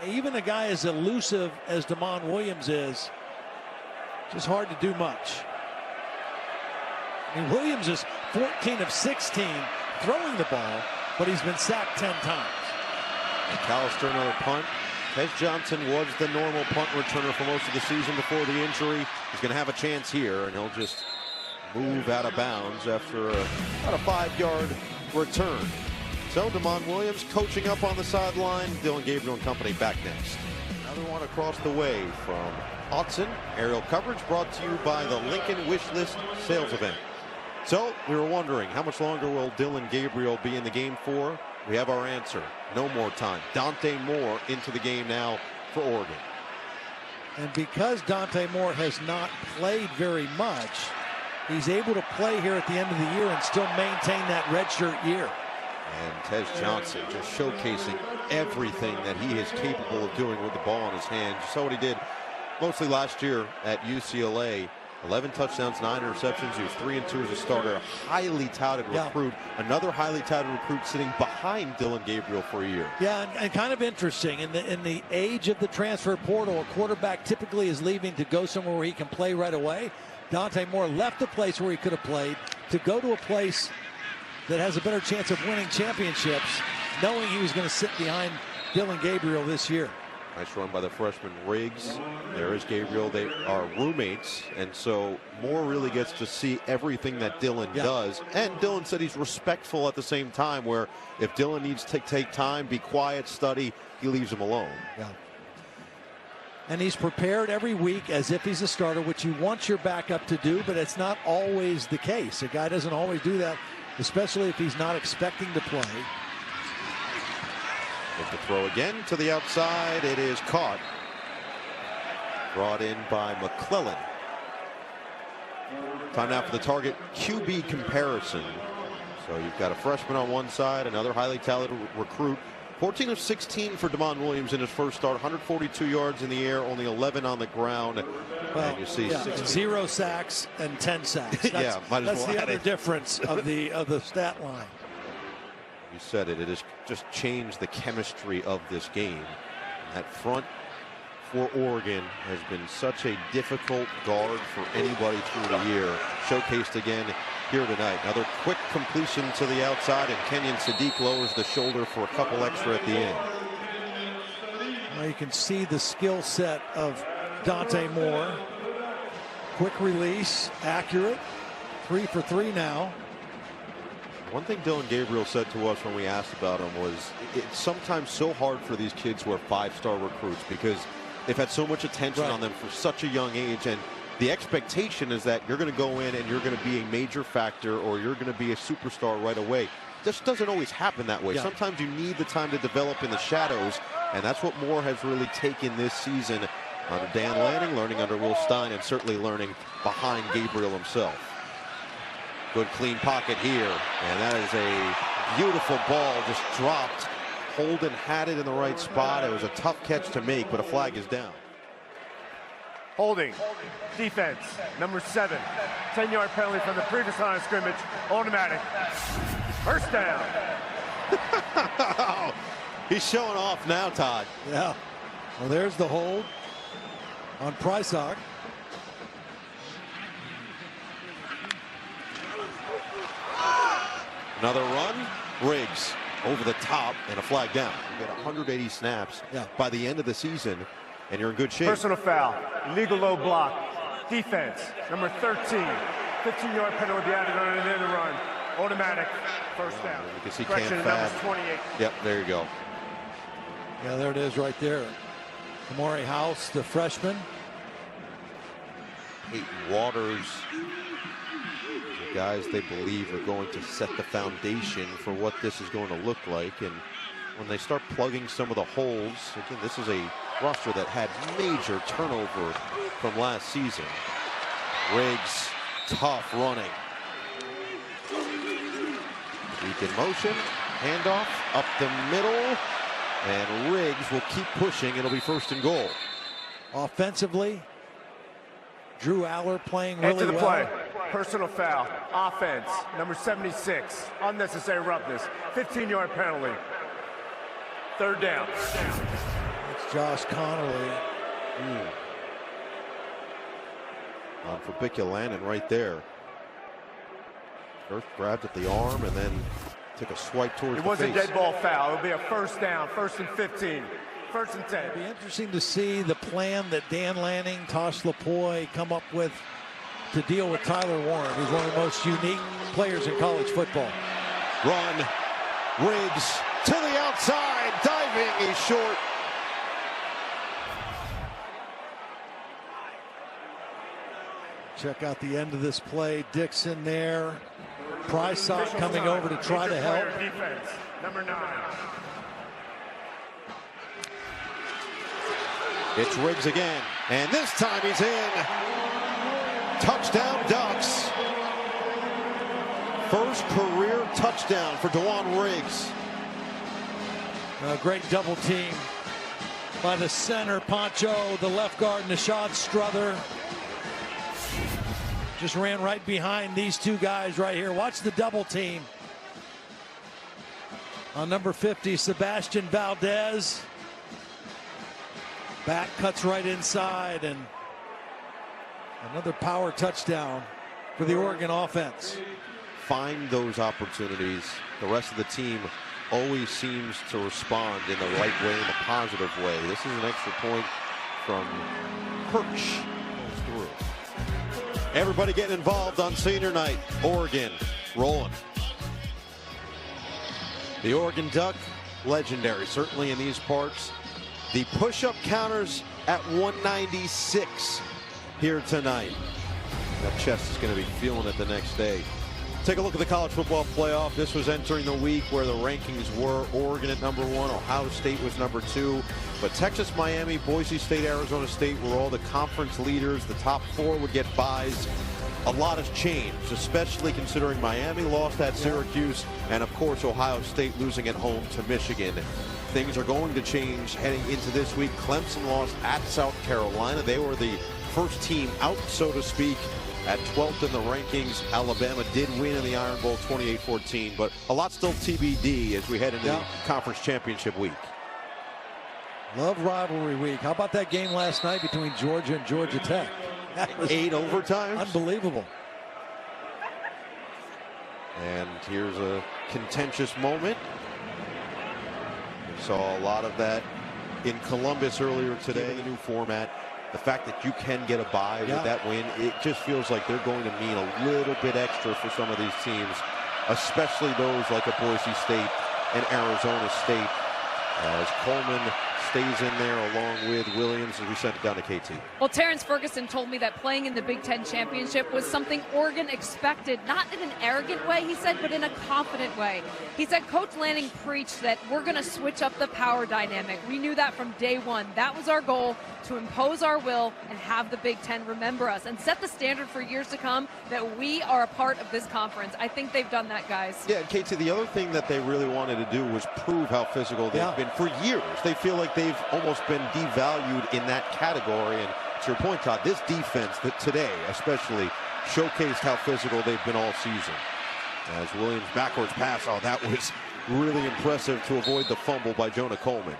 Even a guy as elusive as Damon Williams is, just hard to do much. I mean, Williams is 14 of 16 throwing the ball, but he's been sacked 10 times. McAllister another punt. Tez Johnson was the normal punt returner for most of the season before the injury. He's going to have a chance here, and he'll just move out of bounds after about a 5-yard return. So Damon Williams coaching up on the sideline. Dillon Gabriel and company back next. Another one across the way from Autzen. Aerial coverage brought to you by the Lincoln Wish List sales event. So we were wondering, how much longer will Dillon Gabriel be in the game for? We have our answer. No more time. Dante Moore into the game now for Oregon. And because Dante Moore has not played very much, he's able to play here at the end of the year and still maintain that redshirt year. And Tez Johnson just showcasing everything that he is capable of doing with the ball in his hands. You saw what he did mostly last year at UCLA. 11 touchdowns, 9 interceptions. He was 3-2 as a starter. A highly touted recruit. Another highly touted recruit sitting behind Dillon Gabriel for a year. Yeah, and kind of interesting. In the age of the transfer portal, a quarterback typically is leaving to go somewhere where he can play right away. Dante Moore left the place where he could have played to go to a place that has a better chance of winning championships, knowing he was going to sit behind Dillon Gabriel this year. Nice run by the freshman Riggs. There is Gabriel. They are roommates, and so Moore really gets to see everything that Dillon does. And Dillon said he's respectful at the same time, where if Dillon needs to take time, be quiet, study, he leaves him alone. Yeah. And he's prepared every week as if he's a starter, which you want your backup to do, but it's not always the case. A guy doesn't always do that, especially if he's not expecting to play. With the throw again to the outside, it is caught. Brought in by McClellan. Time now for the target QB comparison. So you've got a freshman on one side, another highly talented recruit. 14 of 16 for Damon Williams in his first start, 142 yards in the air, only 11 on the ground. Well, and you see 0 sacks and 10 sacks. That's, might as that's well the other difference of the stat line. You said it. It has just changed the chemistry of this game. That front for Oregon has been such a difficult guard for anybody through the year. Showcased again here tonight. Another quick completion to the outside, and Kenyon Sadiq lowers the shoulder for a couple extra at the end. Well, you can see the skill set of Dante Moore. Quick release, accurate. 3 for 3 now. One thing Dillon Gabriel said to us when we asked about him was it's sometimes so hard for these kids who are 5-star recruits because they've had so much attention on them for such a young age, and the expectation is that you're going to go in and you're going to be a major factor or you're going to be a superstar right away. This doesn't always happen that way. Sometimes you need the time to develop in the shadows, and that's what Moore has really taken this season under Dan Lanning, learning under Will Stein, and certainly learning behind Gabriel himself. Good clean pocket here, and that is a beautiful ball just dropped. Holden had it in the right spot. It was a tough catch to make, but a flag is down. Holding, defense, number 7. 10-yard penalty from the previous line of scrimmage, automatic. First down. He's showing off now, Todd. Yeah. Well, there's the hold on Prysock. Another run, Riggs over the top, and a flag down. You get 180 snaps by the end of the season, and you're in good shape. Personal foul, illegal low block, defense, number 13. 15-yard penalty will be added on the end of the run. Automatic, first down. You can see Correction, number 28. Yep, there you go. Yeah, there it is right there. Amari House, the freshman. Peyton Waters. The guys they believe are going to set the foundation for what this is going to look like. And when they start plugging some of the holes, again, this is a roster that had major turnover from last season. Riggs, tough running. Weak in motion, handoff up the middle, and Riggs will keep pushing. It'll be first and goal. Offensively, Drew Aller playing really Into the well. play. Personal foul. Offense. Number 76. Unnecessary roughness. 15-yard penalty. Third down. It's Josh Connolly. On for Bickulanen right there. First grabbed at the arm and then took a swipe towards the face. It was a dead ball foul. It'll be a first down. First and 15. First and 10. It'll be interesting to see the plan that Dan Lanning, Tosh Lapoy come up with to deal with Tyler Warren, who's one of the most unique players in college football. Run. Riggs to the outside. Diving. He's short. Check out the end of this play. Dickson there. Prysock coming over to try to help. Defense. Number 9. It's Riggs again, and this time he's in. Touchdown Ducks. First career touchdown for Dewan Riggs. A great double team by the center, Poncho, the left guard, Nishad Strother. Just ran right behind these two guys right here. Watch the double team. On number 50, Sebastian Valdez. Back cuts right inside, and another power touchdown for the Oregon offense. Find those opportunities. The rest of the team always seems to respond in the right way, in the positive way. This is an extra point from Hirsch. Everybody getting involved on senior night. Oregon rolling. The Oregon Duck, legendary, certainly in these parts. The push-up counters at 196 here tonight. That chest is going to be feeling it the next day. Take a look at the college football playoff. This was entering the week where the rankings were Oregon at number 1, Ohio State was number 2, but Texas, Miami, Boise State, Arizona State were all the conference leaders. The top 4 would get byes. A lot has changed, especially considering Miami lost at Syracuse, and of course Ohio State losing at home to Michigan. Things are going to change heading into this week. Clemson lost at South Carolina. They were the first team out, so to speak, at 12th in the rankings. Alabama did win in the Iron Bowl 28-14, but a lot still TBD as we head into conference championship week. Love rivalry week. How about that game last night between Georgia and Georgia Tech? That was 8 overtimes. Unbelievable. And here's a contentious moment. We saw a lot of that in Columbus earlier today. The new format. The fact that you can get a bye with that win, it just feels like they're going to mean a little bit extra for some of these teams, especially those like a Boise State and Arizona State, as Coleman stays in there along with Williams as we sent it down to KT. Well, Terrance Fergusson told me that playing in the Big Ten Championship was something Oregon expected, not in an arrogant way, he said, but in a confident way. He said Coach Lanning preached that we're going to switch up the power dynamic. We knew that from day one. That was our goal, to impose our will and have the Big Ten remember us and set the standard for years to come that we are a part of this conference. I think they've done that, guys. Yeah, KT, the other thing that they really wanted to do was prove how physical they've been for years. They feel like they've almost been devalued in that category. And to your point, Todd, this defense that today especially showcased how physical they've been all season. As Williams backwards pass, oh, that was really impressive to avoid the fumble by Jonah Coleman.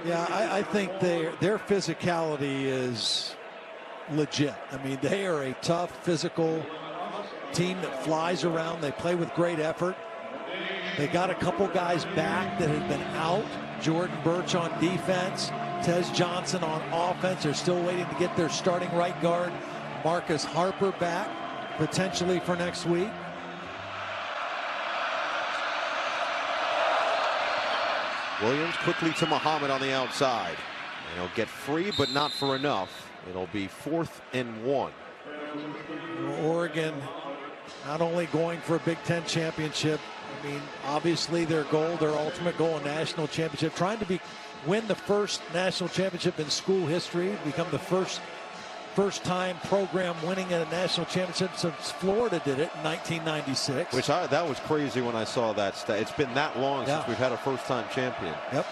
Yeah, I think their physicality is legit. I mean, they are a tough, physical team that flies around. They play with great effort. They got a couple guys back that had been out. Jordan Birch on defense, Tez Johnson on offense. They're still waiting to get their starting right guard, Marcus Harper, back potentially for next week. Williams quickly to Muhammad on the outside. And he'll get free, but not for enough. It'll be 4th and 1. Oregon not only going for a Big Ten championship, I mean, obviously their goal, their ultimate goal, a national championship, trying to win the first national championship in school history, become the first-time program winning a national championship since Florida did it in 1996. Which that was crazy when I saw that stat. It's been that long since we've had a first-time champion. Yep.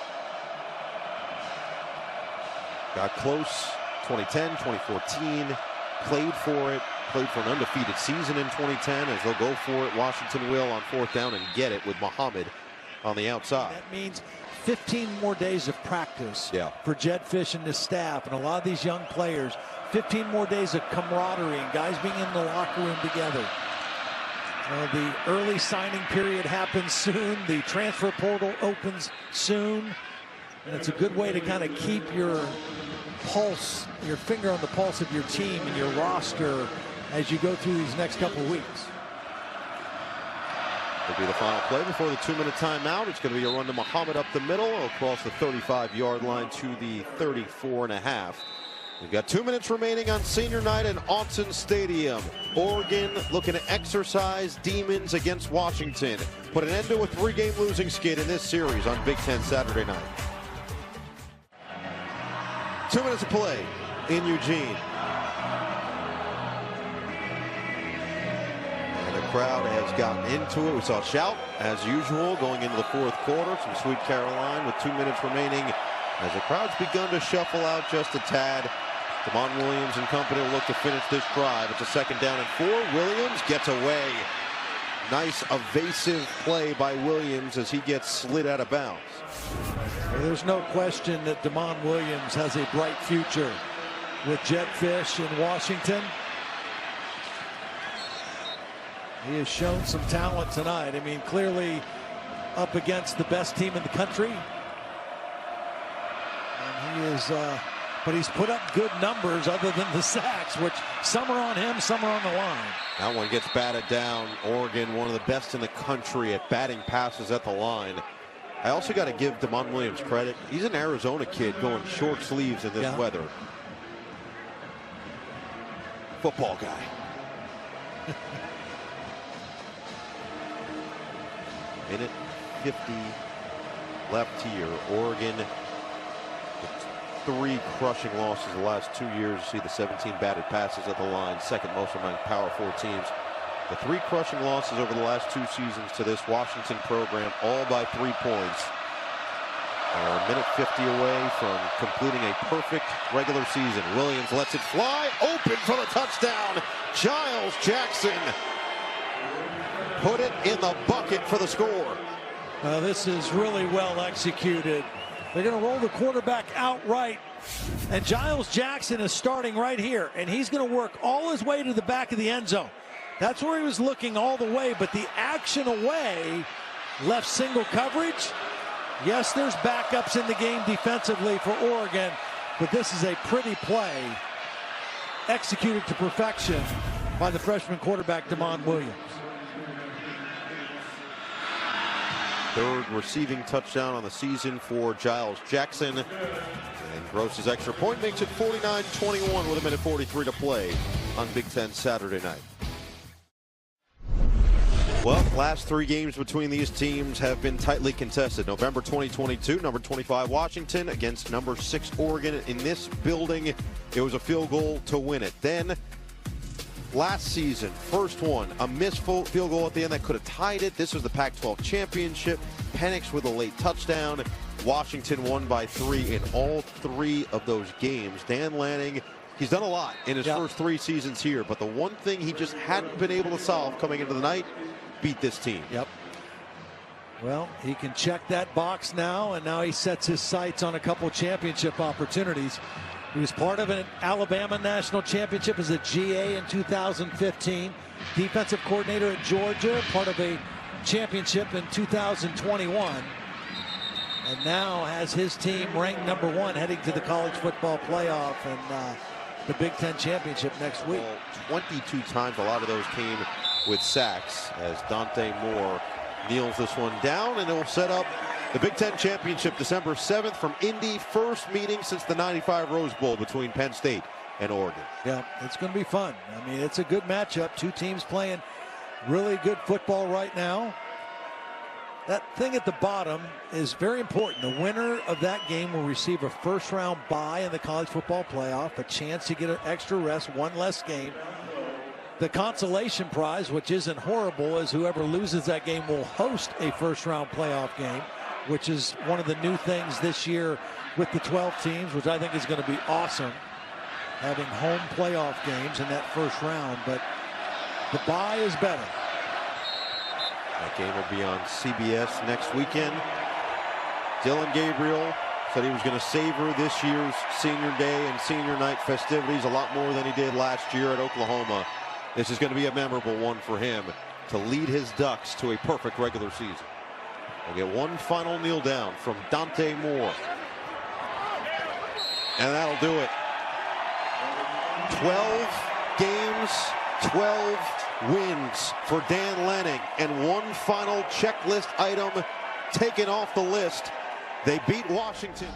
Got close 2010, 2014, played for it, played for an undefeated season in 2010 as they'll go for it. Washington will on 4th down and get it with Muhammad on the outside. That means 15 more days of practice for Jed Fish and his staff and a lot of these young players. 15 more days of camaraderie and guys being in the locker room together. The early signing period happens soon. The transfer portal opens soon. And it's a good way to kind of keep your pulse, your finger on the pulse of your team and your roster as you go through these next couple of weeks. It'll be the final play before the 2-minute timeout. It's going to be a run to Muhammad up the middle across the 35-yard line to the 34.5. We've got 2 minutes remaining on senior night in Autzen Stadium. Oregon looking to exercise demons against Washington. Put an end to a 3-game losing skid in this series on Big Ten Saturday night. 2 minutes of play in Eugene. And a crowd has gotten into it. We saw a shout, as usual, going into the fourth quarter. Some Sweet Caroline with 2 minutes remaining as the crowd's begun to shuffle out just a tad. Damon Williams and company will look to finish this drive. It's a 2nd down and 4. Williams gets away. Nice evasive play by Williams as he gets slid out of bounds. Well, there's no question that Damon Williams has a bright future with Jetfish in Washington. He has shown some talent tonight. I mean, clearly up against the best team in the country. And he is, but he's put up good numbers other than the sacks, which some are on him, some are on the line. That one gets batted down. Oregon, one of the best in the country at batting passes at the line. I also got to give Damon Williams credit. He's an Arizona kid going short sleeves in this weather. Football guy. Minute 50 left here. Oregon, 3 crushing losses the last 2 years. You see the 17 batted passes at the line, 2nd most among Power 4 teams. The 3 crushing losses over the last 2 seasons to this Washington program, all by 3 points. They're a minute 50 away from completing a perfect regular season. Williams lets it fly, open for the touchdown. Giles Jackson put it in the bucket for the score. This is really well executed. They're going to roll the quarterback outright, and Giles Jackson is starting right here, and he's going to work all his way to the back of the end zone. That's where he was looking all the way, but the action away left single coverage. Yes, there's backups in the game defensively for Oregon, but this is a pretty play executed to perfection by the freshman quarterback, Damon Williams. 3rd receiving touchdown on the season for Giles Jackson. And Gross's extra point makes it 49-21 with a minute 43 to play on Big Ten Saturday night. Well, last 3 games between these teams have been tightly contested. November 2022, number 25 Washington against number 6 Oregon. In this building, it was a field goal to win it. Then last season, first one, a missed field goal at the end that could have tied it. This was the Pac-12 Championship. Penix with a late touchdown. Washington won by 3 in all 3 of those games. Dan Lanning, he's done a lot in his first 3 seasons here, but the one thing he just hadn't been able to solve coming into the night, beat this team. Well, he can check that box now, and now he sets his sights on a couple championship opportunities. He was part of an Alabama national championship as a GA in 2015. Defensive coordinator at Georgia, part of a championship in 2021. And now has his team ranked number 1 heading to the college football playoff and the Big Ten championship next week. 22 times, a lot of those came with sacks as Dante Moore kneels this one down, and it will set up the Big Ten Championship December 7th from Indy. First meeting since the 95 Rose Bowl between Penn State and Oregon. Yeah, it's going to be fun. I mean, it's a good matchup. 2 teams playing really good football right now. That thing at the bottom is very important. The winner of that game will receive a first-round bye in the college football playoff, a chance to get an extra rest, 1 less game. The consolation prize, which isn't horrible, is whoever loses that game will host a first-round playoff game, which is one of the new things this year with the 12 teams, which I think is going to be awesome, having home playoff games in that first round. But the bye is better. That game will be on CBS next weekend. Dillon Gabriel said he was going to savor this year's senior day and senior night festivities a lot more than he did last year at Oklahoma. This is going to be a memorable one for him to lead his Ducks to a perfect regular season. We'll get one final kneel down from Dante Moore. And that'll do it. 12 games, 12 wins for Dan Lanning. And one final checklist item taken off the list. They beat Washington.